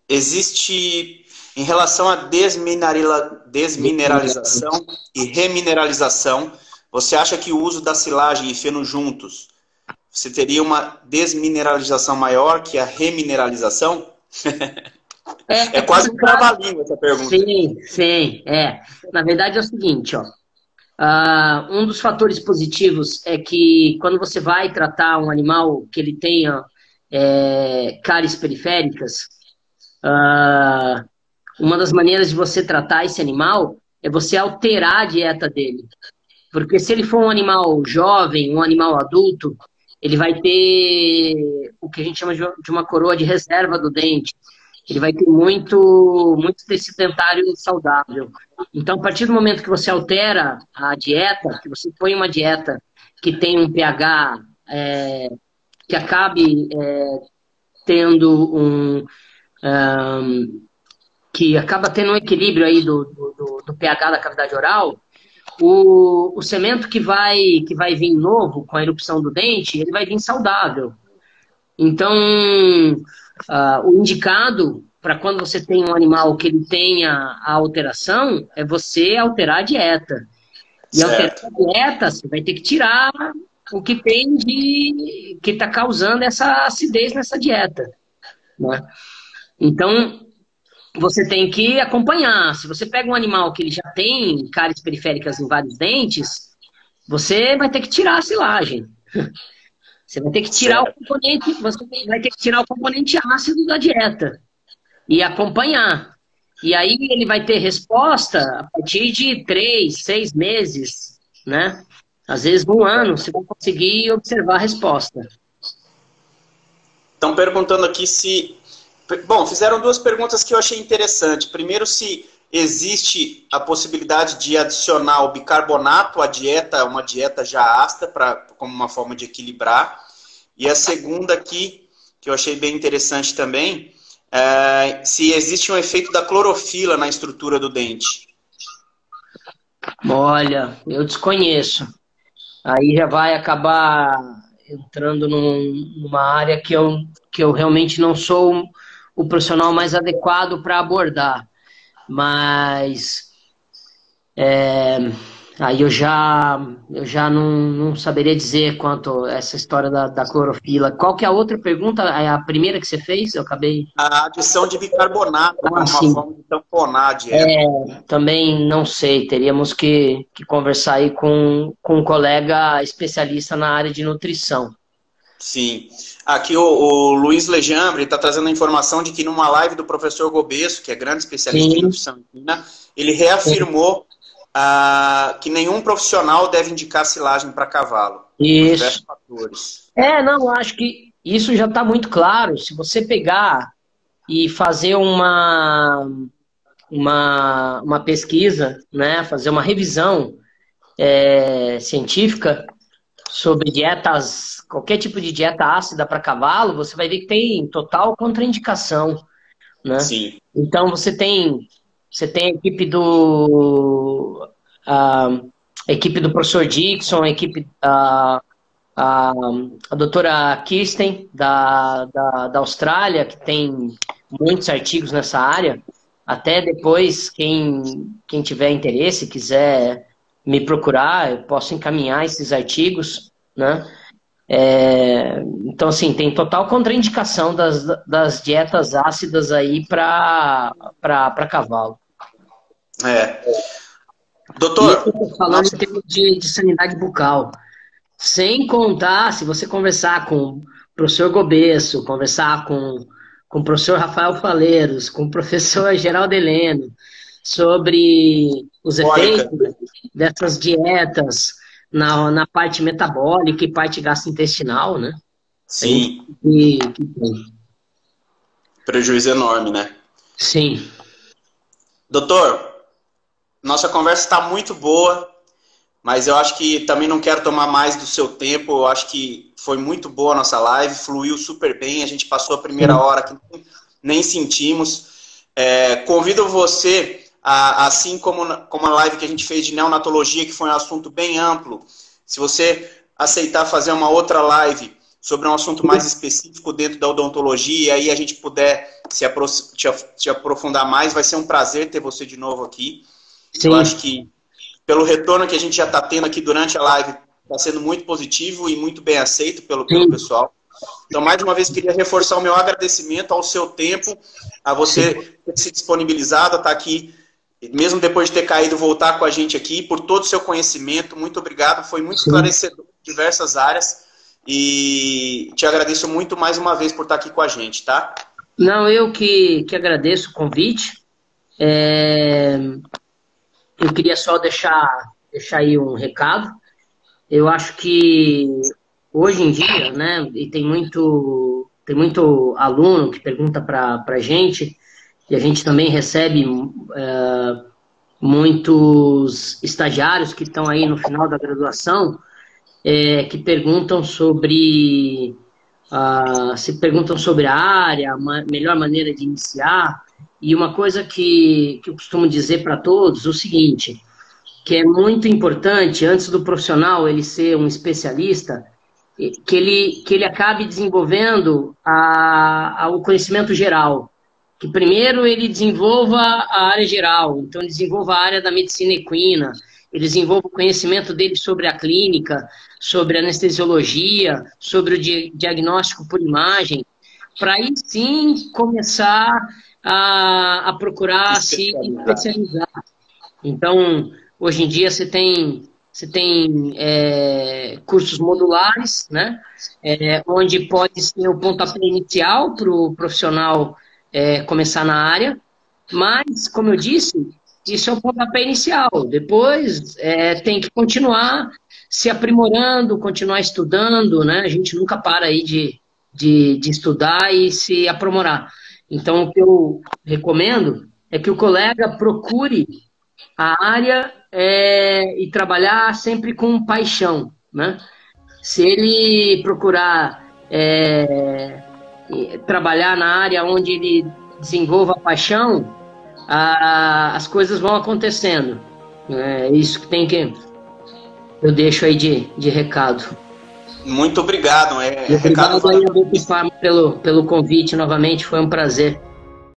Existe, em relação à desmineralização e remineralização, você acha que o uso da silagem e feno juntos, você teria uma desmineralização maior que a remineralização? É quase um trabalhinho essa pergunta. Sim. Na verdade é o seguinte, ó. Um dos fatores positivos é que quando você vai tratar um animal que ele tenha cáries periféricas, uma das maneiras de você tratar esse animal é você alterar a dieta dele. Porque se ele for um animal jovem, um animal adulto, ele vai ter o que a gente chama de uma coroa de reserva do dente. Ele vai ter muito tecido dentário saudável. Então, a partir do momento que você altera a dieta, que você põe uma dieta que tem um pH que acabe tendo que acaba tendo um equilíbrio aí do pH da cavidade oral, o cemento que vai vir novo com a erupção do dente, ele vai vir saudável. Então, o indicado para quando você tem um animal que ele tenha a alteração é você alterar a dieta. E alterar a dieta, você vai ter que tirar o que tem que está causando essa acidez nessa dieta, né? Então, você tem que acompanhar. Se você pega um animal que ele já tem cáries periféricas em vários dentes, você vai ter que tirar a silagem. Você vai ter que tirar o componente, você vai ter que tirar o componente ácido da dieta e acompanhar. E aí ele vai ter resposta a partir de 3, 6 meses, né? Às vezes 1 ano, você vai conseguir observar a resposta. Estão perguntando aqui se... Bom, fizeram 2 perguntas que eu achei interessante. Primeiro, se existe a possibilidade de adicionar o bicarbonato à dieta, uma dieta já ácida, como uma forma de equilibrar. E a segunda aqui, que eu achei bem interessante também, se existe um efeito da clorofila na estrutura do dente. Olha, eu desconheço. Aí já vai acabar entrando numa área que eu realmente não sou o profissional mais adequado para abordar. Mas aí eu já não saberia dizer quanto essa história da clorofila. Qual que é a outra pergunta? É a primeira que você fez? Eu acabei... A adição de bicarbonato como uma forma de tamponar a dieta. Também não sei. Teríamos que conversar aí com um colega especialista na área de nutrição. Sim. Aqui o Luiz Legambre está trazendo a informação de que numa live do professor Gobesso, que é grande especialista em nutrição equina, ele reafirmou que nenhum profissional deve indicar silagem para cavalo. Isso. Não, acho que isso já está muito claro. Se você pegar e fazer uma pesquisa, né, fazer uma revisão científica sobre dietas, qualquer tipo de dieta ácida para cavalo, você vai ver que tem total contraindicação, né? Sim. Então você tem a equipe do professor Dixon, a doutora Kirsten da Austrália, que tem muitos artigos nessa área. Até depois, quem tiver interesse, quiser me procurar, eu posso encaminhar esses artigos, né? Então, assim, tem total contraindicação das dietas ácidas aí para cavalo. Doutor... Falando em termos de sanidade bucal. Sem contar, se você conversar com o professor Gobesso, conversar com com o professor Rafael Faleiros, com o professor Geraldo Heleno, sobre os efeitos dessas dietas na parte metabólica e parte gastrointestinal, né? Sim. Prejuízo enorme, né? Sim. Doutor, nossa conversa está muito boa, mas eu acho que também não quero tomar mais do seu tempo. Eu acho que foi muito boa a nossa live, fluiu super bem. A gente passou a primeira hora que nem sentimos. Convido você, assim como a live que a gente fez de neonatologia, que foi um assunto bem amplo, se você aceitar fazer uma outra live sobre um assunto mais específico dentro da odontologia, e aí a gente puder te aprofundar mais, vai ser um prazer ter você de novo aqui. Sim. Eu acho que, pelo retorno que a gente já está tendo aqui durante a live, está sendo muito positivo e muito bem aceito pelo pessoal. Então, mais uma vez, queria reforçar o meu agradecimento ao seu tempo, a você ter se disponibilizado a estar aqui, mesmo depois de ter caído, voltar com a gente aqui, por todo o seu conhecimento. Muito obrigado, foi muito esclarecedor em diversas áreas. E te agradeço muito mais uma vez por estar aqui com a gente, tá? Não, eu que agradeço o convite. Eu queria só deixar aí um recado. Eu acho que hoje em dia, né, e tem muito aluno que pergunta para a gente, e a gente também recebe muitos estagiários que estão aí no final da graduação, que perguntam sobre a área, a melhor maneira de iniciar. E uma coisa que eu costumo dizer para todos, o seguinte, que é muito importante, antes do profissional ele ser um especialista, que ele acabe desenvolvendo o conhecimento geral. Que primeiro ele desenvolva a área geral, então ele desenvolva a área da medicina equina, ele desenvolva o conhecimento dele sobre a clínica, sobre a anestesiologia, sobre o diagnóstico por imagem, para aí sim começar a procurar se especializar. Então, hoje em dia você tem cursos modulares, né? Onde pode ser o pontapé inicial para o profissional começar na área, mas, como eu disse, isso é o pontapé inicial. Depois tem que continuar se aprimorando, continuar estudando, né? A gente nunca para aí de estudar e se aprimorar. Então, o que eu recomendo é que o colega procure a área e trabalhar sempre com paixão, né? Se ele procurar trabalhar na área onde ele desenvolva a paixão, as coisas vão acontecendo. É isso que eu deixo aí de recado. Muito obrigado. Obrigado aí a Book Pharma pelo convite novamente, foi um prazer.